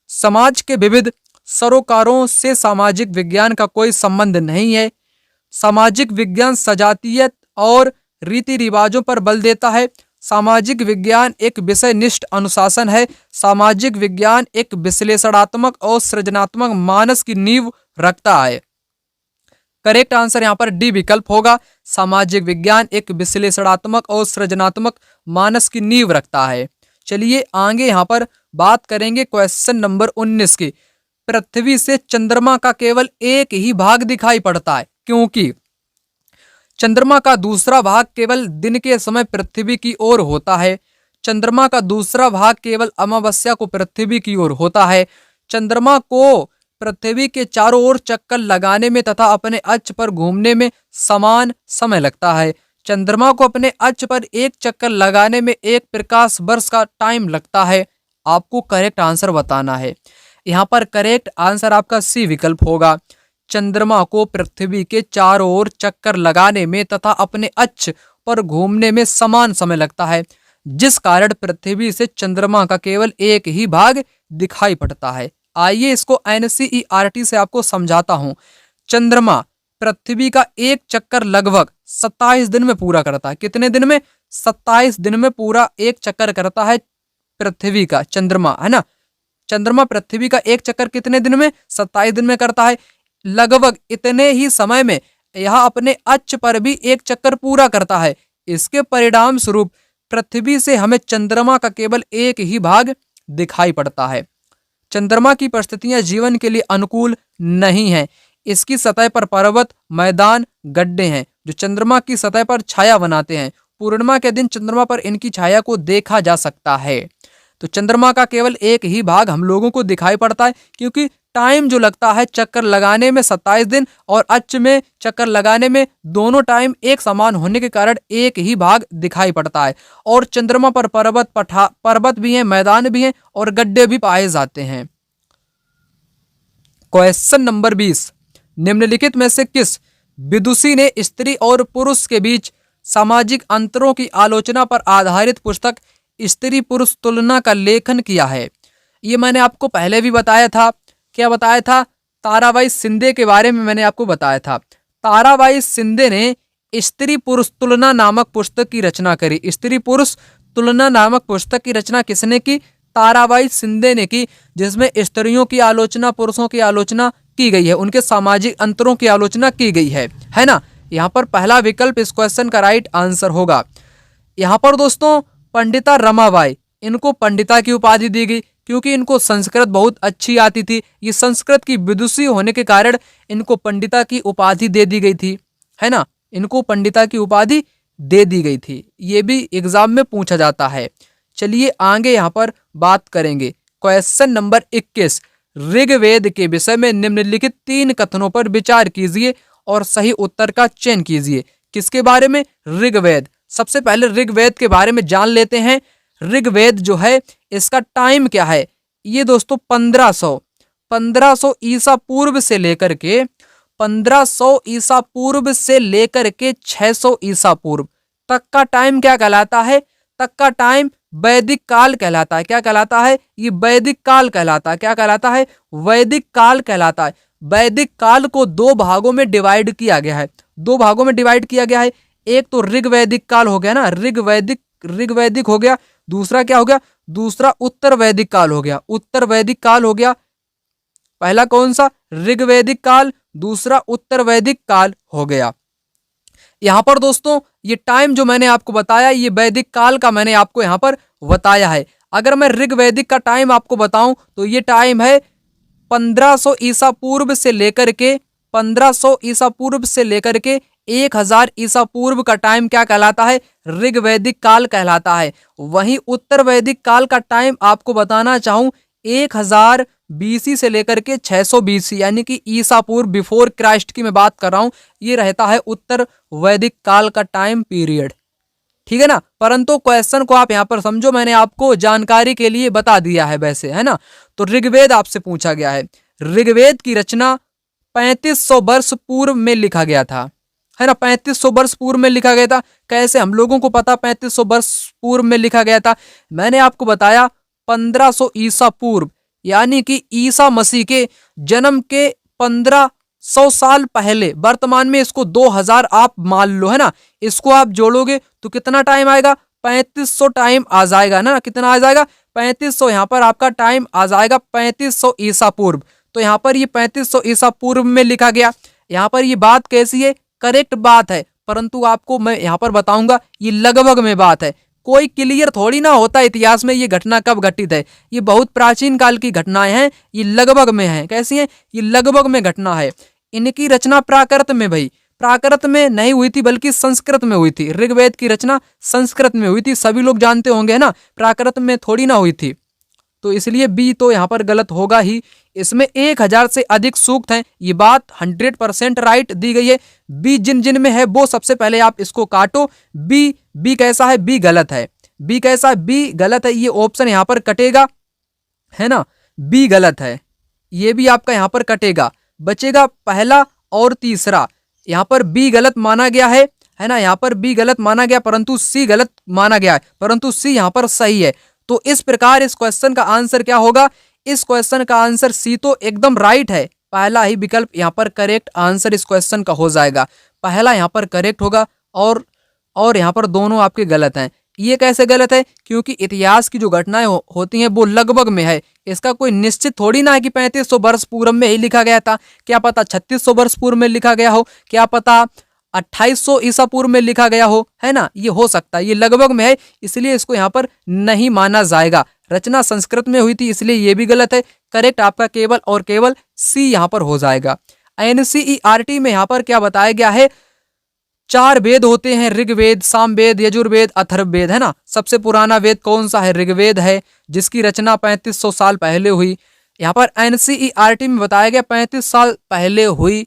A: समाज के विविध सरोकारों से सामाजिक विज्ञान का कोई संबंध नहीं है। सामाजिक विज्ञान सजातीयत और रीति रिवाजों पर बल देता है। सामाजिक विज्ञान एक विषयनिष्ठ अनुशासन है। सामाजिक विज्ञान एक विश्लेषणात्मक और सृजनात्मक मानस की नींव रखता है। करेक्ट आंसर यहाँ पर डी विकल्प होगा, सामाजिक विज्ञान एक विश्लेषणात्मक और सृजनात्मक मानस की नींव रखता है। चलिए आगे यहाँ पर बात करेंगे क्वेश्चन नंबर 19 की। पृथ्वी से चंद्रमा का केवल एक ही भाग दिखाई पड़ता है, क्योंकि चंद्रमा का दूसरा भाग केवल दिन के समय पृथ्वी की ओर होता है। चंद्रमा का दूसरा भाग केवल अमावस्या को पृथ्वी की ओर होता है। चंद्रमा को पृथ्वी के चारों ओर चक्कर लगाने में तथा अपने अक्ष पर घूमने में समान समय लगता है। चंद्रमा को अपने अक्ष पर एक चक्कर लगाने में 1 प्रकाश वर्ष का टाइम लगता है। आपको करेक्ट आंसर बताना है। यहाँ पर करेक्ट आंसर आपका सी विकल्प होगा। चंद्रमा को पृथ्वी के चारों ओर चक्कर लगाने में तथा अपने अक्ष पर घूमने में समान समय लगता है, जिस कारण पृथ्वी से चंद्रमा का केवल एक ही भाग दिखाई पड़ता है। आइए इसको NCERT से आपको समझाता हूं। चंद्रमा पृथ्वी का एक चक्कर लगभग 27 दिन में पूरा करता है। कितने दिन में? 27 दिन में पूरा एक चक्कर करता है पृथ्वी का, चंद्रमा, है ना। चंद्रमा पृथ्वी का एक चक्कर कितने दिन में? 27 दिन में करता है। लगभग इतने ही समय में यह अपने अक्ष पर भी एक चक्कर पूरा करता है। इसके परिणाम स्वरूप पृथ्वी से हमें चंद्रमा का केवल एक ही भाग दिखाई पड़ता है। चंद्रमा की परिस्थितियां जीवन के लिए अनुकूल नहीं है। इसकी सतह पर पर्वत, मैदान, गड्ढे हैं जो चंद्रमा की सतह पर छाया बनाते हैं। पूर्णिमा के दिन चंद्रमा पर इनकी छाया को देखा जा सकता है। तो चंद्रमा का केवल एक ही भाग हम लोगों को दिखाई पड़ता है, क्योंकि टाइम जो लगता है चक्कर लगाने में 27 दिन और अक्ष में चक्कर लगाने में, दोनों टाइम एक समान होने के कारण एक ही भाग दिखाई पड़ता है। और चंद्रमा पर पर्वत भी हैं, मैदान भी हैं और गड्ढे भी पाए जाते हैं। क्वेश्चन नंबर 20, निम्नलिखित में से किस विदुषी ने स्त्री और पुरुष के बीच सामाजिक अंतरों की आलोचना पर आधारित पुस्तक स्त्री पुरुष तुलना का लेखन किया है? ये मैंने आपको पहले भी बताया था। क्या बताया था? ताराबाई शिंदे के बारे में मैंने आपको बताया था। ताराबाई शिंदे ने स्त्री पुरुष तुलना नामक पुस्तक की रचना करी। स्त्री पुरुष तुलना नामक पुस्तक की रचना किसने की? ताराबाई शिंदे ने की, जिसमें स्त्रियों की आलोचना, पुरुषों की आलोचना की गई है, उनके सामाजिक अंतरों की आलोचना की गई है ना। यहाँ पर पहला विकल्प इस क्वेश्चन का राइट आंसर होगा। यहाँ पर दोस्तों पंडिता रमाबाई, इनको पंडिता की उपाधि दी गई क्योंकि इनको संस्कृत बहुत अच्छी आती थी। ये संस्कृत की विदुषी होने के कारण इनको पंडिता की उपाधि दे दी गई थी, है ना। इनको पंडिता की उपाधि दे दी गई थी। ये भी एग्जाम में पूछा जाता है। चलिए आगे यहाँ पर बात करेंगे। क्वेश्चन नंबर 21, ऋग्वेद के विषय में निम्नलिखित 3 कथनों पर विचार कीजिए और सही उत्तर का चयन कीजिए। किसके बारे में? ऋग्वेद। सबसे पहले ऋग्वेद के बारे में जान लेते हैं। ऋग्वेद जो है इसका टाइम क्या है? ये दोस्तों 1500 1500 ईसा पूर्व से लेकर के 1500 ईसा पूर्व से लेकर के 600 ईसा पूर्व तक का टाइम क्या कहलाता है? तक का टाइम वैदिक काल कहलाता है। क्या कहलाता है? ये वैदिक काल कहलाता है। क्या कहलाता है? वैदिक काल कहलाता है। वैदिक काल को दो भागों में डिवाइड किया गया है। दो भागों में डिवाइड किया गया है। एक तो ऋग्वैदिक काल हो गया ना, ऋग्वैदिक हो गया। दूसरा क्या हो गया? दूसरा उत्तर वैदिक काल हो गया। उत्तर वैदिक काल हो गया। पहला कौन सा? ऋग्वैदिक काल। दूसरा उत्तर वैदिक काल हो गया। यहां पर दोस्तों ये टाइम जो मैंने आपको बताया, ये वैदिक काल का मैंने आपको यहां पर बताया है। अगर मैं ऋग्वैदिक का टाइम आपको बताऊं तो ये टाइम है 1500 ईसा पूर्व से लेकर के 1500 ईसा पूर्व से लेकर के 1000 ईसा पूर्व का टाइम क्या कहलाता है? ऋग्वैदिक काल कहलाता है। वहीं उत्तर वैदिक काल का टाइम आपको बताना चाहूं 1000 बीसी से लेकर के 600 बीसी यानी कि ईसा पूर्व बिफोर क्राइस्ट की मैं बात कर रहा हूं, ये रहता है उत्तर वैदिक काल का टाइम पीरियड। ठीक है ना। परंतु क्वेश्चन को आप यहां पर समझो, मैंने आपको जानकारी के लिए बता दिया है वैसे, है ना। तो ऋग्वेद आपसे पूछा गया है। ऋग्वेद की रचना 3500 वर्ष पूर्व में लिखा गया था, है ना। 3500 वर्ष पूर्व में लिखा गया था। कैसे हम लोगों को पता 3500 वर्ष पूर्व में लिखा गया था? मैंने आपको बताया 1500 ईसा पूर्व यानी कि ईसा मसीह के जन्म के 1500 साल पहले। वर्तमान में इसको 2000 आप मान लो, है ना। इसको आप जोड़ोगे तो कितना टाइम आएगा? 3500 टाइम आ जाएगा ना। कितना आ जाएगा? 3500। यहाँ पर आपका टाइम आ जाएगा 3500 ईसा पूर्व। तो यहाँ पर ये 3500 ईसा पूर्व में लिखा गया। यहाँ पर ये बात कैसी है? करेक्ट बात है, परंतु आपको मैं यहाँ पर बताऊंगा ये लगभग में बात है। कोई क्लियर थोड़ी ना होता इतिहास में ये घटना कब घटित है। ये बहुत प्राचीन काल की घटनाएं हैं, ये लगभग में हैं। कैसी हैं? ये लगभग में घटना है। इनकी रचना प्राकृत में, भाई प्राकृत में नहीं हुई थी बल्कि संस्कृत में हुई थी। ऋग्वेद की रचना संस्कृत में हुई थी, सभी लोग जानते होंगे, है ना। प्राकृत में थोड़ी ना हुई थी, तो इसलिए बी तो यहाँ पर गलत होगा ही। इसमें 1000 से अधिक सूक्त हैं, ये बात 100% राइट दी गई है। बी जिन जिन में है वो सबसे पहले आप इसको काटो। बी कैसा है? बी गलत है। बी कैसा है? बी गलत है। ये ऑप्शन यहाँ पर कटेगा, है ना। बी गलत है, ये भी आपका यहाँ पर कटेगा। बचेगा पहला और तीसरा। यहाँ पर बी गलत माना गया है ना। यहाँ पर बी गलत माना गया, परंतु सी गलत माना गया है, परंतु सी यहाँ पर सही है। तो इस प्रकार इस क्वेश्चन का आंसर क्या होगा? इस क्वेश्चन का आंसर सी तो एकदम राइट है। पहला ही विकल्प यहाँ पर करेक्ट आंसर इस क्वेश्चन का हो जाएगा। पहला यहाँ पर करेक्ट होगा और यहाँ पर दोनों आपके गलत हैं। ये कैसे गलत है? क्योंकि इतिहास की जो घटनाएं होती हैं वो लगभग में है। इसका कोई निश्चित थोड़ी ना है कि 3500 वर्ष पूर्व में ही लिखा गया था। क्या पता 3600 वर्ष पूर्व में लिखा गया हो, क्या पता 2800 ईसा पूर्व में लिखा गया हो, है ना। ये हो सकता है, ये लगभग में है, इसलिए इसको यहाँ पर नहीं माना जाएगा। रचना संस्कृत में हुई थी, इसलिए ये भी गलत है। करेक्ट आपका केवल और केवल सी यहाँ पर हो जाएगा। एनसीईआरटी में यहाँ पर क्या बताया गया है? 4 वेद होते हैं, ऋग्वेद, सामवेद, यजुर्वेद, अथर्ववेद, है ना। सबसे पुराना वेद कौन सा है? ऋग्वेद है, जिसकी रचना 3500 साल पहले हुई। यहाँ पर एनसीईआरटी में बताया गया 35 साल पहले हुई।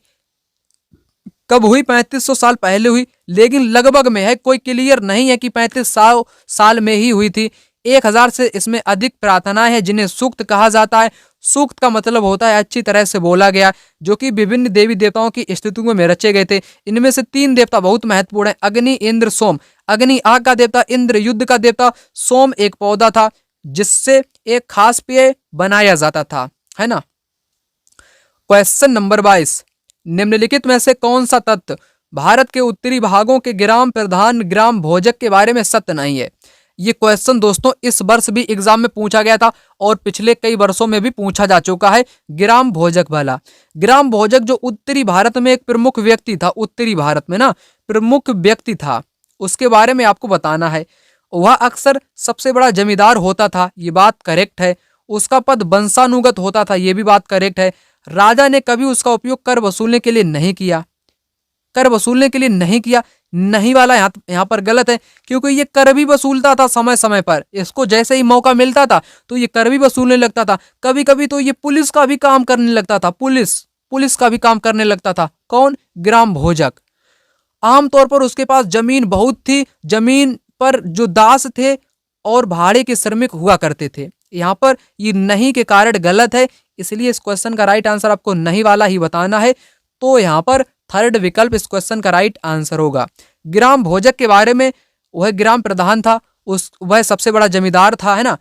A: कब हुई? 3500 साल पहले हुई, लेकिन लगभग में है, कोई क्लियर नहीं है कि 3500 साल में ही हुई थी। 1000 से इसमें अधिक प्रार्थनाएं हैं जिन्हें सूक्त कहा जाता है। सूक्त का मतलब होता है अच्छी तरह से बोला गया, जो कि विभिन्न देवी देवताओं की स्तुतियों में रचे गए थे। इनमें से 3 देवता बहुत महत्वपूर्ण है, अग्नि, इंद्र, सोम। अग्नि आग का देवता, इंद्र युद्ध का देवता, सोम एक पौधा था जिससे एक खास पेय बनाया जाता था, है ना। क्वेश्चन नंबर 22, निम्नलिखित में से कौन सा तथ्य भारत के उत्तरी भागों के ग्राम प्रधान ग्राम भोजक के बारे में सत्य नहीं है? ये क्वेश्चन दोस्तों इस वर्ष भी एग्जाम में पूछा गया था और पिछले कई वर्षों में भी पूछा जा चुका है। ग्राम भोजक वाला, ग्राम भोजक जो उत्तरी भारत में एक प्रमुख व्यक्ति था, उत्तरी भारत में ना प्रमुख व्यक्ति था, उसके बारे में आपको बताना है। वह अक्सर सबसे बड़ा जमींदार होता था, ये बात करेक्ट है। उसका पद वंशानुगत होता था, ये भी बात करेक्ट है। राजा ने कभी उसका उपयोग कर वसूलने के लिए नहीं किया, कर वसूलने के लिए नहीं किया। नहीं वाला यहाँ पर गलत है, क्योंकि ये कर भी वसूलता था समय समय पर। इसको जैसे ही मौका मिलता था तो ये कर भी वसूलने लगता था। कभी कभी तो ये पुलिस का भी काम करने लगता था, पुलिस का भी काम करने लगता था। कौन? ग्राम भोजक। आमतौर पर उसके पास जमीन बहुत थी, जमीन पर जो दास थे और भाड़े के श्रमिक हुआ करते थे, यहाँ पर ये नहीं के कारण गलत है, इसलिए इस क्वेश्चन का राइट आंसर आपको नहीं वाला ही बताना है। तो यहाँ पर थर्ड विकल्प इस क्वेश्चन का राइट आंसर होगा। ग्राम भोजक के बारे में, वह ग्राम प्रधान था, वह सबसे बड़ा जमींदार था, है ना।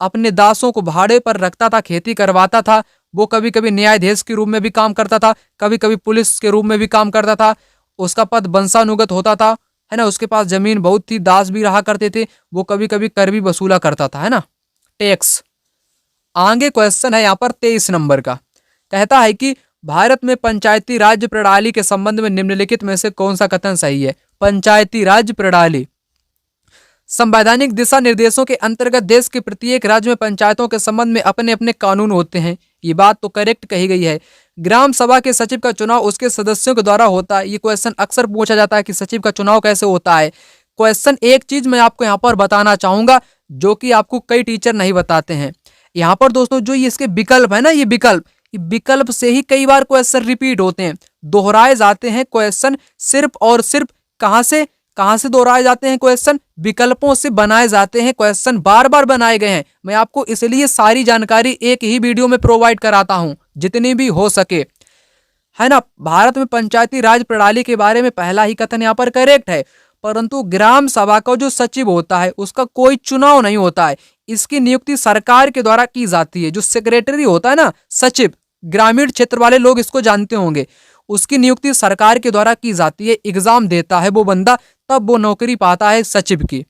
A: अपने दासों को भाड़े पर रखता था, खेती करवाता था। वो कभी कभी न्यायाधीश के रूप में भी काम करता था, कभी कभी पुलिस के रूप में भी काम करता था। उसका पद वंशानुगत होता था, है ना। उसके पास जमीन बहुत थी, दास भी रहा करते थे। वो कभी कभी कर भी वसूला करता था, है ना, टैक्स। आगे क्वेश्चन है यहाँ पर 23 नंबर का। कहता है कि भारत में पंचायती राज प्रणाली के संबंध में निम्नलिखित में से कौन सा कथन सही है। पंचायती राज प्रणाली संवैधानिक दिशा निर्देशों के अंतर्गत देश के प्रत्येक राज्य में पंचायतों के संबंध में अपने अपने कानून होते हैं। ये बात तो करेक्ट कही गई है। ग्राम सभा के सचिव का चुनाव उसके सदस्यों के द्वारा होता है। ये क्वेश्चन अक्सर पूछा जाता है कि सचिव का चुनाव कैसे होता है। क्वेश्चन एक चीज मैं आपको यहाँ पर बताना चाहूंगा जो कि आपको कई टीचर नहीं बताते हैं। यहाँ पर दोस्तों जो ये इसके विकल्प है ना, ये विकल्प से ही कई बार क्वेश्चन रिपीट होते हैं, दोहराए जाते हैं क्वेश्चन। सिर्फ और सिर्फ कहां से दोहराए जाते हैं क्वेश्चन? विकल्पों से बनाए जाते हैं क्वेश्चन, बार बार बनाए गए हैं। मैं आपको इसलिए सारी जानकारी एक ही वीडियो में प्रोवाइड कराता हूं जितनी भी हो सके, है ना। भारत में पंचायती राज प्रणाली के बारे में पहला ही कथन यहाँ पर करेक्ट है, परंतु ग्राम सभा का जो सचिव होता है उसका कोई चुनाव नहीं होता है। इसकी नियुक्ति सरकार के द्वारा की जाती है। जो सेक्रेटरी होता है ना, सचिव, ग्रामीण क्षेत्र वाले लोग इसको जानते होंगे, उसकी नियुक्ति सरकार के द्वारा की जाती है। एग्जाम देता है वो बंदा, तब वो नौकरी पाता है सचिव की।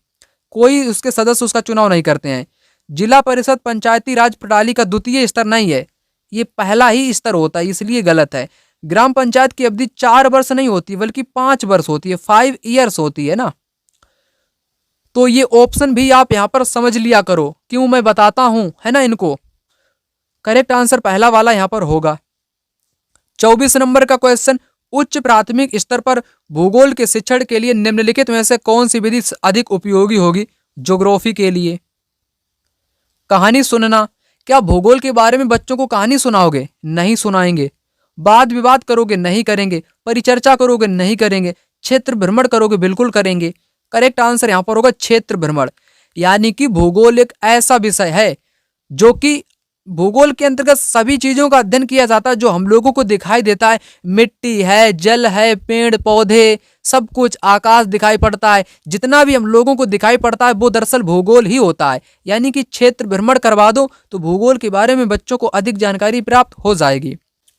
A: कोई उसके सदस्य उसका चुनाव नहीं करते हैं। जिला परिषद पंचायती राज प्रणाली का द्वितीय स्तर नहीं है, ये पहला ही स्तर होता है, इसलिए गलत है। ग्राम पंचायत की अवधि 4 वर्ष नहीं होती बल्कि 5 वर्ष होती है, 5 ईयर्स होती है ना। तो ये ऑप्शन भी आप यहाँ पर समझ लिया करो, क्यों मैं बताता हूं, है ना। इनको करेक्ट आंसर पहला वाला यहाँ पर होगा। 24 नंबर का क्वेश्चन, उच्च प्राथमिक स्तर पर भूगोल के शिक्षण के लिए निम्नलिखित में से कौन सी विधि अधिक उपयोगी होगी? ज्योग्राफी के लिए कहानी सुनना। क्या भूगोल के बारे में बच्चों को कहानी सुनाओगे? नहीं सुनाएंगे। वाद विवाद करोगे? नहीं करेंगे। परिचर्चा करोगे? नहीं करेंगे। क्षेत्र भ्रमण करोगे? बिल्कुल करेंगे। करेक्ट आंसर यहाँ पर होगा क्षेत्र भ्रमण। यानी कि भूगोल एक ऐसा विषय है जो कि भूगोल के अंतर्गत सभी चीजों का अध्ययन किया जाता है जो हम लोगों को दिखाई देता है। मिट्टी है, जल है, पेड़ पौधे, सब कुछ, आकाश दिखाई पड़ता है। जितना भी हम लोगों को दिखाई पड़ता है वो दरअसल भूगोल ही होता है। यानी कि क्षेत्र भ्रमण करवा दो तो भूगोल के बारे में बच्चों को अधिक जानकारी प्राप्त हो जाएगी।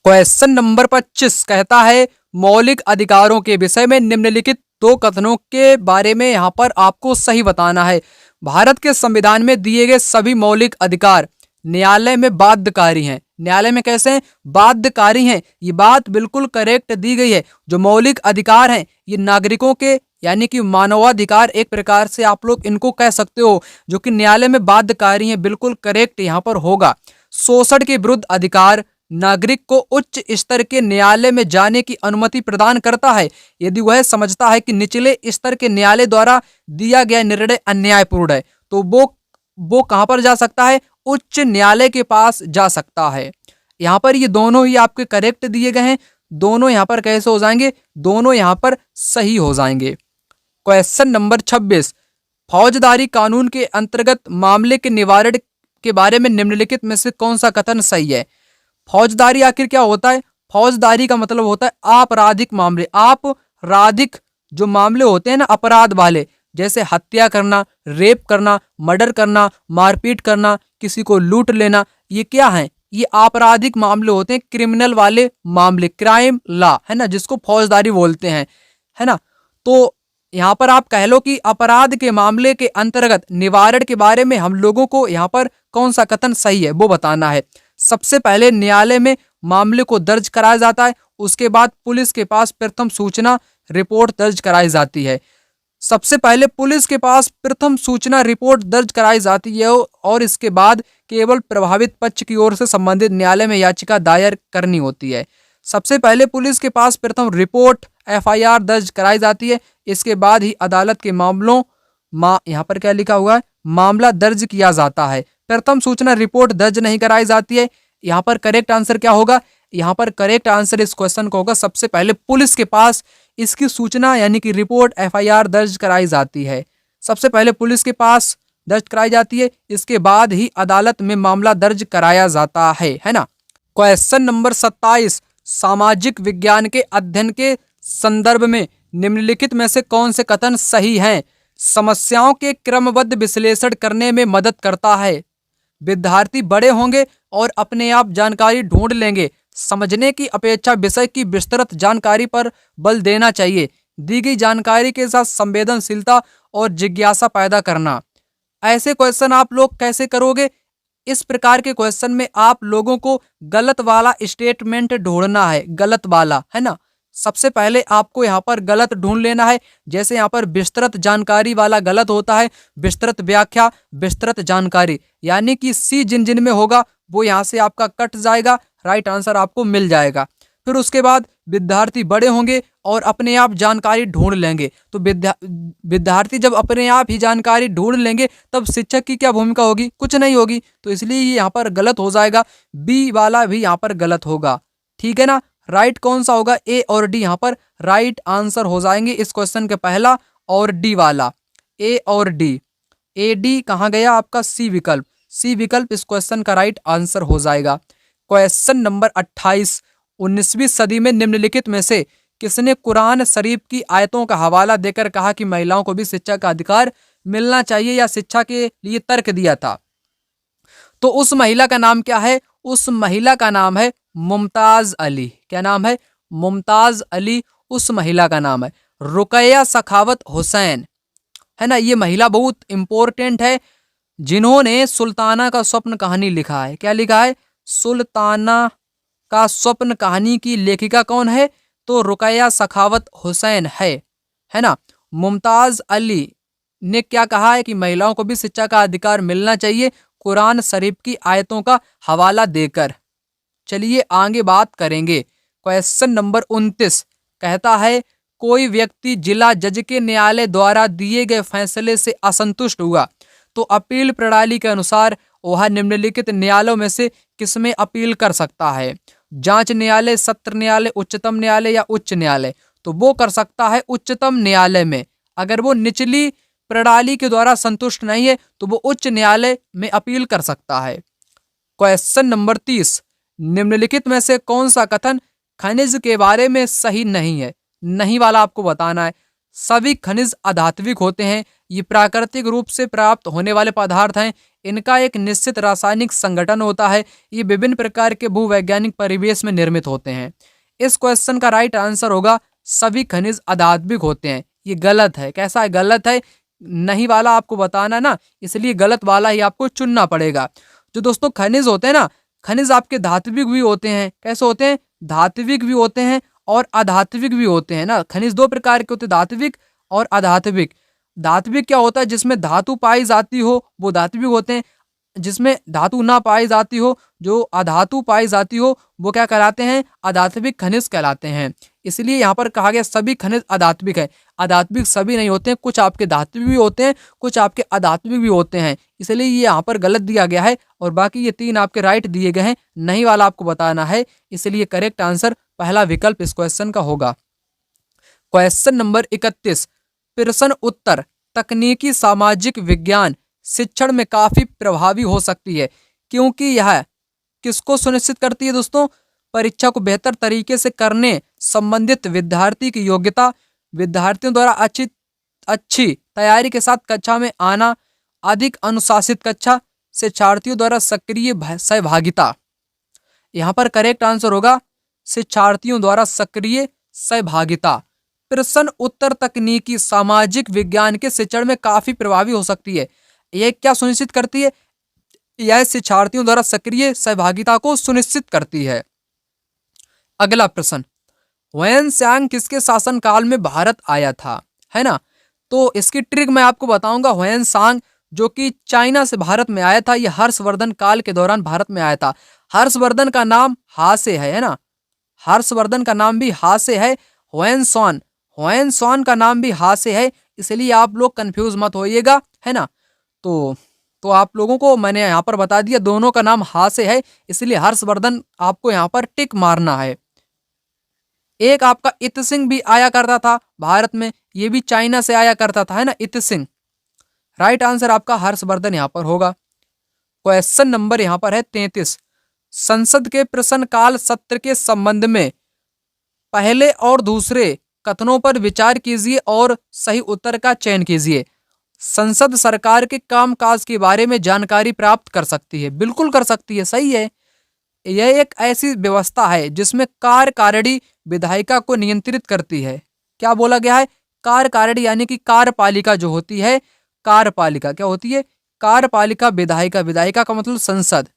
A: क्वेश्चन नंबर 25 कहता है, मौलिक अधिकारों के विषय में निम्नलिखित 2 कथनों के बारे में यहाँ पर आपको सही बताना है। भारत के संविधान में दिए गए सभी मौलिक अधिकार न्यायालय में बाध्यकारी हैं। न्यायालय में कैसे हैं? बाध्यकारी हैं। ये बात बिल्कुल करेक्ट दी गई है। जो मौलिक अधिकार हैं ये नागरिकों के, यानी कि मानवाधिकार एक प्रकार से आप लोग इनको कह सकते हो, जो कि न्यायालय में बाध्यकारी हैं। बिल्कुल करेक्ट यहाँ पर होगा। शोषण के विरुद्ध अधिकार नागरिक को उच्च स्तर के न्यायालय में जाने की अनुमति प्रदान करता है यदि वह समझता है कि निचले स्तर के न्यायालय द्वारा दिया गया निर्णय अन्यायपूर्ण है। तो वो कहां पर जा सकता है? उच्च न्यायालय के पास जा सकता है। यहाँ पर ये दोनों ही आपके करेक्ट दिए गए हैं। दोनों यहाँ पर कैसे हो जाएंगे? दोनों यहाँ पर सही हो जाएंगे। क्वेश्चन नंबर 26, फौजदारी कानून के अंतर्गत मामले के निवारण के बारे में निम्नलिखित में से कौन सा कथन सही है? फौजदारी आखिर क्या होता है? फौजदारी का मतलब होता है आपराधिक मामले। आपराधिक जो मामले होते हैं ना, अपराध वाले, जैसे हत्या करना, रेप करना, मर्डर करना, मारपीट करना, किसी को लूट लेना, ये क्या है? ये आपराधिक मामले होते हैं, क्रिमिनल वाले मामले, क्राइम लॉ, है ना, जिसको फौजदारी बोलते हैं, है ना। तो यहाँ पर आप कह लो कि अपराध के मामले के अंतर्गत निवारण के बारे में हम लोगों को यहाँ पर कौन सा कथन सही है वो बताना है। सबसे पहले न्यायालय में मामले को दर्ज कराया जाता है, उसके बाद पुलिस के पास प्रथम सूचना रिपोर्ट दर्ज कराई जाती है। सबसे पहले पुलिस के पास प्रथम सूचना रिपोर्ट दर्ज कराई जाती है और इसके बाद केवल प्रभावित पक्ष की ओर से संबंधित न्यायालय में याचिका दायर करनी होती है। सबसे पहले पुलिस के पास प्रथम रिपोर्ट FIR दर्ज कराई जाती है, इसके बाद ही अदालत के मामलों यहाँ पर क्या लिखा हुआ है? मामला दर्ज किया जाता है। प्रथम सूचना रिपोर्ट दर्ज नहीं कराई जाती है। यहाँ पर करेक्ट आंसर क्या होगा? यहाँ पर करेक्ट आंसर इस क्वेश्चन को होगा, सबसे पहले पुलिस के पास इसकी सूचना यानी कि रिपोर्ट FIR दर्ज कराई जाती है। सबसे पहले पुलिस के पास दर्ज कराई जाती है, इसके बाद ही अदालत में मामला दर्ज कराया जाता है ना। क्वेश्चन नंबर 27, सामाजिक विज्ञान के अध्ययन के संदर्भ में निम्नलिखित में से कौन से कथन सही हैं? समस्याओं के क्रमबद्ध विश्लेषण करने में मदद करता है। विद्यार्थी बड़े होंगे और अपने आप जानकारी ढूंढ लेंगे। समझने की अपेक्षा विषय की विस्तृत जानकारी पर बल देना चाहिए। दी गई जानकारी के साथ संवेदनशीलता और जिज्ञासा पैदा करना। ऐसे क्वेश्चन आप लोग कैसे करोगे? इस प्रकार के क्वेश्चन में आप लोगों को गलत वाला स्टेटमेंट ढूंढना है, गलत वाला, है ना। सबसे पहले आपको यहाँ पर गलत ढूंढ लेना है। जैसे यहाँ पर विस्तृत जानकारी वाला गलत होता है, विस्तृत व्याख्या, विस्तृत जानकारी, यानी कि सी जिन जिन में होगा वो यहाँ से आपका कट जाएगा, राइट आंसर आपको मिल जाएगा। फिर उसके बाद विद्यार्थी बड़े होंगे और अपने आप जानकारी ढूंढ लेंगे। तो विद्यार्थी जब अपने आप ही जानकारी ढूंढ लेंगे तब शिक्षक की क्या भूमिका होगी? कुछ नहीं होगी। तो इसलिए यहाँ पर गलत हो जाएगा, बी वाला भी यहाँ पर गलत होगा, ठीक है ना। राइट कौन सा होगा? ए और डी यहाँ पर राइट आंसर हो जाएंगे इस क्वेश्चन के पहला और डी वाला, ए और डी। ए डी कहाँ गया आपका? सी विकल्प, सी विकल्प इस क्वेश्चन का राइट आंसर हो जाएगा। क्वेश्चन नंबर 28, 19वीं सदी में निम्नलिखित में से किसने कुरान शरीफ की आयतों का हवाला देकर कहा कि महिलाओं को भी शिक्षा का अधिकार मिलना चाहिए या शिक्षा के लिए तर्क दिया था? तो उस महिला का नाम क्या है? उस महिला का नाम है मुमताज अली। क्या नाम है? मुमताज अली उस महिला का नाम है। रुकैया सखावत हुसैन, है ना, ये महिला बहुत इंपॉर्टेंट है, जिन्होंने सुल्ताना का स्वप्न कहानी लिखा है। क्या लिखा है? सुल्ताना का स्वप्न कहानी की लेखिका कौन है? तो रुकैया सखावत हुसैन है ना। मुमताज अली ने क्या कहा है कि महिलाओं को भी शिक्षा का अधिकार मिलना चाहिए कुरान शरीफ की आयतों का हवाला देकर। चलिए आगे बात करेंगे। क्वेश्चन नंबर 29 कहता है, कोई व्यक्ति जिला जज के न्यायालय द्वारा दिए गए फैसले से असंतुष्ट हुआ तो अपील प्रणाली के अनुसार वह निम्नलिखित न्यायालयों में से किसमें अपील कर सकता है? जांच न्यायालय, सत्र न्यायालय, उच्चतम न्यायालय या उच्च न्यायालय? तो वो कर सकता है उच्चतम न्यायालय में। अगर वो निचली प्रणाली के द्वारा संतुष्ट नहीं है तो वो उच्च न्यायालय में अपील कर सकता है। क्वेश्चन नंबर 30, निम्नलिखित में से कौन सा कथन खनिज के बारे में सही नहीं है? नहीं वाला आपको बताना है। सभी खनिज अधात्विक होते हैं, ये प्राकृतिक रूप से प्राप्त होने वाले पदार्थ हैं, इनका एक निश्चित रासायनिक संगठन होता है, ये विभिन्न प्रकार के भूवैज्ञानिक परिवेश में निर्मित होते हैं। इस क्वेश्चन का राइट आंसर होगा सभी खनिज अधात्विक होते हैं। ये गलत है। कैसा है? गलत है। नहीं वाला आपको बताना ना, इसलिए गलत वाला ही आपको चुनना पड़ेगा। जो दोस्तों खनिज होते हैं ना, खनिज आपके धात्विक भी होते हैं। कैसे होते हैं? धात्विक भी होते हैं और अधात्विक भी होते हैं ना। खनिज दो प्रकार के होते हैं, धात्विक और अधात्विक। धात्विक क्या होता है? जिसमें धातु पाई जाती हो वो धात्विक होते हैं, जिसमें धातु ना पाई जाती हो, जो अधातु पाई जाती हो, वो क्या कहलाते हैं? अधात्विक खनिज कहलाते हैं। इसलिए यहाँ पर कहा गया सभी खनिज अधात्विक है। अधात्विक सभी नहीं होते हैं, कुछ आपके धात्विक भी होते हैं, कुछ आपके अधात्विक भी होते हैं, इसलिए ये यहाँ पर गलत दिया गया है। और बाकी ये तीन आपके राइट दिए गए हैं, नहीं वाला आपको बताना है, इसलिए करेक्ट आंसर पहला विकल्प इस क्वेश्चन का होगा। क्वेश्चन नंबर 31, प्रश्न उत्तर तकनीकी सामाजिक विज्ञान शिक्षण में काफी प्रभावी हो सकती है क्योंकि यह किसको सुनिश्चित करती है? दोस्तों, परीक्षा को बेहतर तरीके से करने संबंधित विद्यार्थी की योग्यता, विद्यार्थियों द्वारा अच्छी तैयारी के साथ कक्षा में आना, अधिक अनुशासित कक्षा, शिक्षार्थियों द्वारा सक्रिय सहभागिता। यहाँ पर करेक्ट आंसर होगा शिक्षार्थियों द्वारा सक्रिय सहभागिता। प्रश्न उत्तर तकनीकी सामाजिक विज्ञान के शिक्षण में काफी प्रभावी हो सकती है। यह क्या सुनिश्चित करती है? यह शिक्षार्थियों द्वारा सक्रिय सहभागिता को सुनिश्चित करती है। अगला प्रश्न, हुएन त्सांग किसके शासनकाल में भारत आया था? है ना। तो इसकी ट्रिक मैं आपको बताऊंगा। हुएन त्सांग जो कि चाइना से भारत में आया था, यह हर्षवर्धन काल के दौरान भारत में आया था। हर्षवर्धन का नाम हा से है ना, हर्षवर्धन का नाम भी हा से है। हुएन त्सांग का नाम भी हा से है, इसलिए आप लोग कंफ्यूज मत होइएगा, है ना। तो आप लोगों को मैंने यहाँ पर बता दिया, दोनों का नाम हा से है, इसलिए हर्षवर्धन आपको यहाँ पर टिक मारना है। एक आपका इत सिंह भी आया करता था भारत में, ये भी चाइना से आया करता था, है ना, इत सिंह, राइट आंसर आपका हर्षवर्धन यहाँ पर होगा। क्वेश्चन नंबर यहाँ पर है 33। संसद के प्रश्नकाल सत्र के संबंध में पहले और दूसरे कथनों पर विचार कीजिए और सही उत्तर का चयन कीजिए। संसद सरकार के कामकाज के बारे में जानकारी प्राप्त कर सकती है। बिल्कुल कर सकती है, सही है। यह एक ऐसी व्यवस्था है जिसमें कार्यकारिणी विधायिका को नियंत्रित करती है। क्या बोला गया है? कार्यकारिणी यानी कि कार्यपालिका जो होती है, कार्यपालिका क्या होती है? कार्यपालिका विधायिका, विधायिका का मतलब संसद,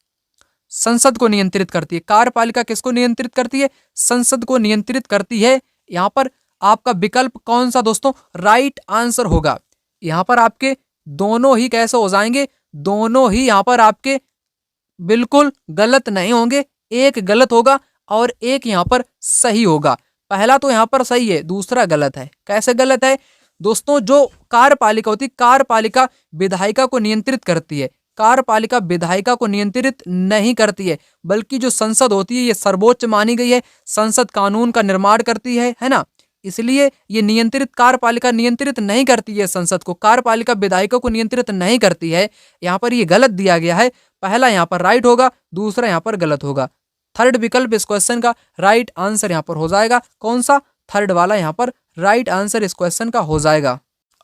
A: संसद को नियंत्रित करती है। कार्यपालिका किसको नियंत्रित करती है? संसद को नियंत्रित करती है। यहाँ पर आपका विकल्प कौन सा दोस्तों राइट आंसर होगा? यहाँ पर आपके दोनों ही कैसे हो जाएंगे? दोनों ही यहाँ पर आपके बिल्कुल गलत नहीं होंगे। एक गलत होगा और एक यहाँ पर सही होगा। पहला तो यहाँ पर सही है, दूसरा गलत है। कैसे गलत है दोस्तों? जो कार्यपालिका होती है, कार्यपालिका विधायिका को नियंत्रित करती है। कार्यपालिका विधायिका को नियंत्रित नहीं करती है, बल्कि जो संसद होती है ये सर्वोच्च मानी गई है। संसद कानून का निर्माण करती है ना, इसलिए ये नियंत्रित, कार्यपालिका नियंत्रित नहीं करती है संसद को, कार्यपालिका विधायिका को नियंत्रित नहीं करती है। यहाँ पर ये गलत दिया गया है। पहला यहाँ पर राइट होगा, दूसरा यहाँ पर गलत होगा। थर्ड विकल्प इस क्वेश्चन का राइट आंसर यहाँ पर हो जाएगा। कौन सा? थर्ड वाला यहाँ पर राइट आंसर इस क्वेश्चन का हो जाएगा।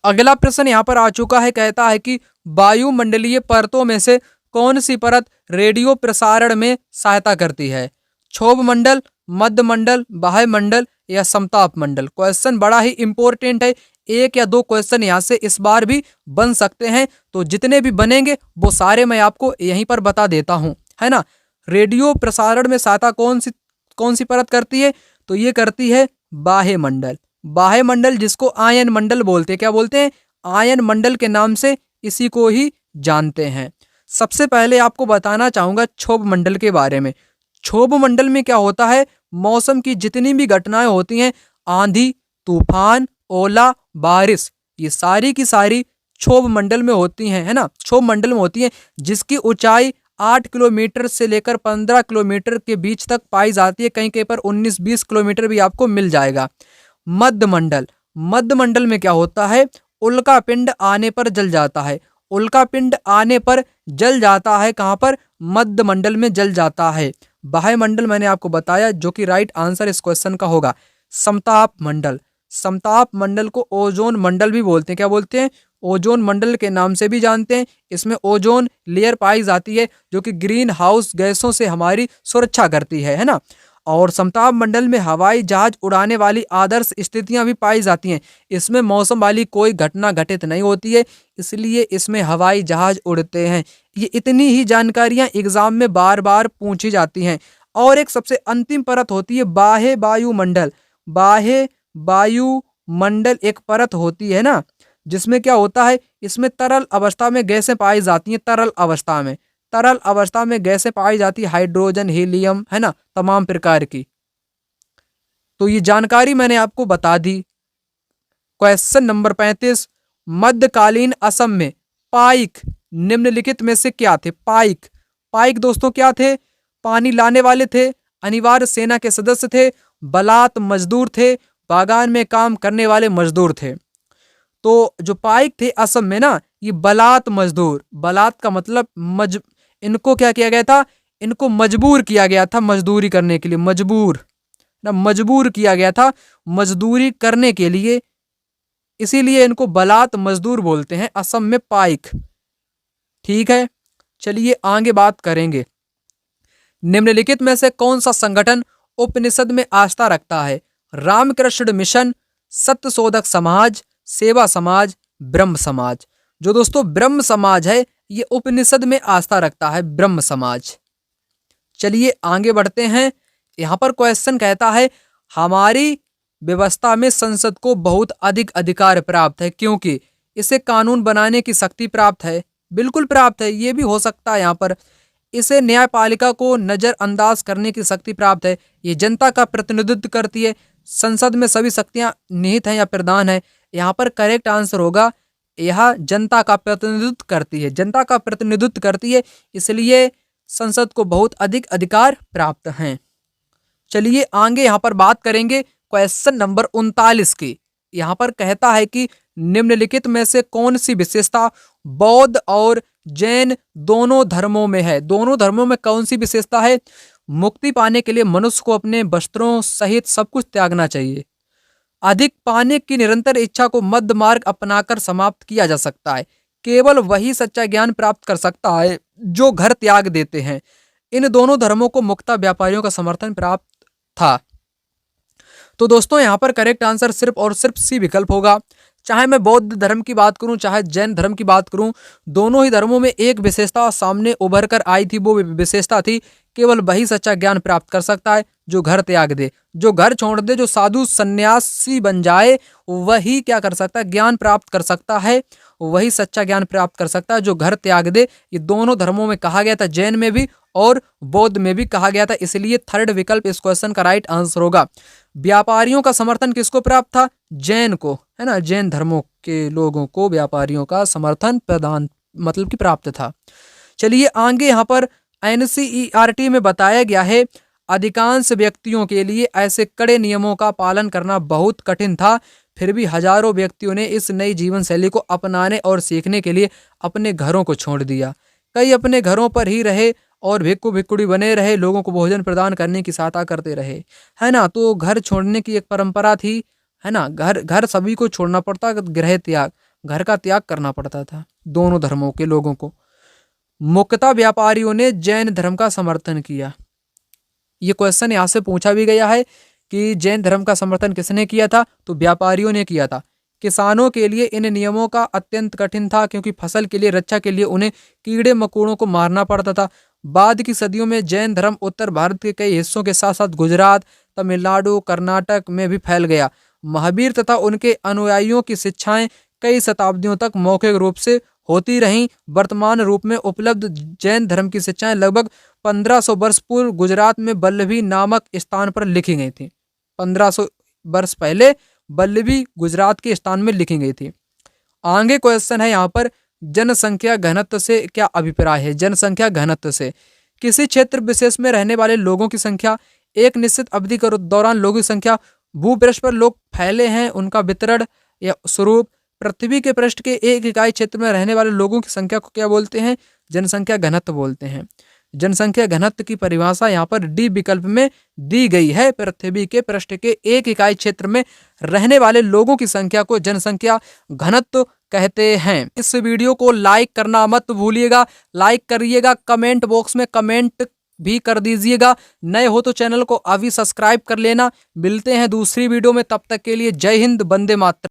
A: अगला प्रश्न यहाँ पर आ चुका है, कहता है कि वायुमंडलीय परतों में से कौन सी परत रेडियो प्रसारण में सहायता करती है? क्षोभ मंडल, मध्य मंडल, बाह्य मंडल या समताप मंडल? क्वेश्चन बड़ा ही इंपॉर्टेंट है। एक या दो क्वेश्चन यहाँ से इस बार भी बन सकते हैं, तो जितने भी बनेंगे वो सारे मैं आपको यहीं पर बता देता हूँ, है ना। रेडियो प्रसारण में सहायता कौन सी परत करती है? तो ये करती है बाह्य मंडल। बाह्य मंडल जिसको आयन मंडल बोलते हैं। क्या बोलते हैं? आयन मंडल के नाम से इसी को ही जानते हैं। सबसे पहले आपको बताना चाहूंगा क्षोभ मंडल के बारे में। क्षोभ मंडल में क्या होता है? मौसम की जितनी भी घटनाएं होती हैं, आंधी, तूफान, ओला, बारिश, ये सारी की सारी क्षोभ मंडल में होती हैं, है ना। क्षोभ मंडल में होती हैं, जिसकी ऊंचाई 8 किलोमीटर से लेकर 15 किलोमीटर के बीच तक पाई जाती है। कहीं कहीं पर 19-20 किलोमीटर भी आपको मिल जाएगा। मध्य मंडल, मध्य मंडल में क्या होता है? उल्का पिंड आने पर जल जाता है। उल्का पिंड आने पर जल जाता है। कहाँ पर? मध्य मंडल में जल जाता है। बाह्य मंडल मैंने आपको बताया, जो कि राइट आंसर इस क्वेश्चन का होगा। समताप मंडल, समताप मंडल को ओजोन मंडल भी बोलते हैं। क्या बोलते हैं? ओजोन मंडल के नाम से भी जानते हैं। इसमें ओजोन लेयर पाई जाती है, जो कि ग्रीन हाउस गैसों से हमारी सुरक्षा करती है ना। और समताप मंडल में हवाई जहाज उड़ाने वाली आदर्श स्थितियां भी पाई जाती हैं। इसमें मौसम वाली कोई घटना घटित नहीं होती है, इसलिए इसमें हवाई जहाज उड़ते हैं। ये इतनी ही जानकारियां एग्जाम में बार बार पूछी जाती हैं। और एक सबसे अंतिम परत होती है बाह्य वायुमंडल। बाह्य वायुमंडल एक परत होती है ना, जिसमें क्या होता है? इसमें तरल अवस्था में गैसें पाई जाती हैं। तरल अवस्था में गैसें पाई जाती है, हाइड्रोजन, हीलियम, है ना, तमाम प्रकार की। तो ये जानकारी मैंने आपको बता दी। Question number 35। मध्यकालीन असम में पाइक निम्नलिखित में से क्या थे? पाइक, पाइक दोस्तों क्या थे? पानी लाने वाले थे, अनिवार्य सेना के सदस्य थे, बलात मजदूर थे, बागान में काम करने वाले मजदूर थे। तो जो पाइक थे असम में ना, ये बलात मजदूर, बलात का मतलब इनको क्या किया गया था? इनको मजबूर किया गया था मजदूरी करने के लिए। मजबूर किया गया था मजदूरी करने के लिए, इसीलिए इनको बलात मजदूर बोलते हैं असम में पाइक। ठीक है, चलिए आगे बात करेंगे। निम्नलिखित में से कौन सा संगठन उपनिषद में आस्था रखता है? रामकृष्ण मिशन, सत्यशोधक समाज, सेवा समाज, ब्रह्म समाज? जो दोस्तों ब्रह्म समाज है, ये उपनिषद में आस्था रखता है, ब्रह्म समाज। चलिए आगे बढ़ते हैं। यहाँ पर क्वेश्चन कहता है हमारी व्यवस्था में संसद को बहुत अधिक अधिकार प्राप्त है क्योंकि इसे कानून बनाने की शक्ति प्राप्त है। बिल्कुल प्राप्त है, ये भी हो सकता है यहाँ पर। इसे न्यायपालिका को नजरअंदाज करने की शक्ति प्राप्त है। ये जनता का प्रतिनिधित्व करती है। संसद में सभी शक्तियां निहित हैं या प्रदान है। यहाँ पर करेक्ट आंसर होगा, यह जनता का प्रतिनिधित्व करती है, जनता का प्रतिनिधित्व करती है, इसलिए संसद को बहुत अधिक अधिकार प्राप्त हैं। चलिए आगे यहाँ पर बात करेंगे क्वेश्चन नंबर 39 की। यहाँ पर कहता है कि निम्नलिखित में से कौन सी विशेषता बौद्ध और जैन दोनों धर्मों में है? दोनों धर्मों में कौन सी विशेषता है? मुक्ति पाने के लिए मनुष्य को अपने वस्त्रों सहित सब कुछ त्यागना चाहिए। अधिक पाने की निरंतर इच्छा को मध्य मार्ग अपनाकर समाप्त किया जा सकता है। केवल वही सच्चा ज्ञान प्राप्त कर सकता है जो घर त्याग देते हैं। इन दोनों धर्मों को मुक्ता व्यापारियों का समर्थन प्राप्त था। तो दोस्तों यहाँ पर करेक्ट आंसर सिर्फ और सिर्फ सी विकल्प होगा। चाहे मैं बौद्ध धर्म की बात करूं चाहे जैन धर्म की बात करूं, दोनों ही धर्मों में एक विशेषता सामने उभर कर आई थी। वो विशेषता थी केवल वही सच्चा ज्ञान प्राप्त कर सकता है जो घर त्याग दे, जो घर छोड़ दे, जो साधु सन्यासी बन जाए, वही क्या कर सकता है? ज्ञान प्राप्त कर सकता है। वही सच्चा ज्ञान प्राप्त कर सकता है जो घर त्याग दे। ये दोनों धर्मों में कहा गया था, जैन में भी और बौद्ध में भी कहा गया था। इसलिए थर्ड विकल्प इस क्वेश्चन का राइट आंसर होगा। व्यापारियों का समर्थन किसको प्राप्त था? जैन को, है ना। जैन धर्मों के लोगों को व्यापारियों का समर्थन प्रदान मतलब कि प्राप्त था। चलिए आगे यहाँ पर NCERT में बताया गया है, अधिकांश व्यक्तियों के लिए ऐसे कड़े नियमों का पालन करना बहुत कठिन था, फिर भी हजारों व्यक्तियों ने इस नई जीवन शैली को अपनाने और सीखने के लिए अपने घरों को छोड़ दिया। कई अपने घरों पर ही रहे और भिक्खु भिक्खुड़ी बने रहे, लोगों को भोजन प्रदान करने की सहायता करते रहे, है ना। तो घर छोड़ने की एक परंपरा थी, है ना। घर सभी को छोड़ना पड़ता, गृह त्याग, घर का त्याग करना पड़ता था दोनों धर्मों के लोगों को। मुक्ता व्यापारियों ने जैन धर्म का समर्थन किया। ये क्वेश्चन यहाँ से पूछा भी गया है कि जैन धर्म का समर्थन किसने किया था? तो व्यापारियों ने किया था। किसानों के लिए इन नियमों का अत्यंत कठिन था क्योंकि फसल के लिए रक्षा के लिए उन्हें कीड़े मकोड़ों को मारना पड़ता था। बाद की सदियों में जैन धर्म उत्तर भारत के कई हिस्सों के साथ साथ गुजरात, तमिलनाडु, कर्नाटक में भी फैल गया। महावीर तथा उनके अनुयायियों की शिक्षाएं कई शताब्दियों तक मौखिक रूप से होती रहीं। वर्तमान रूप में उपलब्ध जैन धर्म की शिक्षाएं लगभग 1500 वर्ष पूर्व गुजरात में वल्लभी नामक स्थान पर लिखी गई थी। 1500 वर्ष पहले वल्लभी गुजरात के स्थान में लिखी गई थी। आगे क्वेश्चन है यहाँ पर, जनसंख्या घनत्व से क्या अभिप्राय है? जनसंख्या घनत्व से किसी क्षेत्र विशेष में रहने वाले लोगों की संख्या, एक निश्चित अवधि के दौरान लोगों की संख्या, भूपृष्ठ पर लोग फैले हैं उनका वितरण या स्वरूप। पृथ्वी के पृष्ठ के एक इकाई क्षेत्र में रहने वाले लोगों की संख्या को क्या बोलते हैं? जनसंख्या घनत्व बोलते हैं। जनसंख्या घनत्व की परिभाषा यहाँ पर डी विकल्प में दी गई है। पृथ्वी के पृष्ठ के एक इकाई क्षेत्र में रहने वाले लोगों की संख्या को जनसंख्या घनत्व कहते हैं। इस वीडियो को लाइक करना मत भूलिएगा, लाइक करिएगा, कमेंट बॉक्स में कमेंट भी कर दीजिएगा। नए हो तो चैनल को अभी सब्सक्राइब कर लेना। मिलते हैं दूसरी वीडियो में, तब तक के लिए जय हिंद, वंदे मातरम।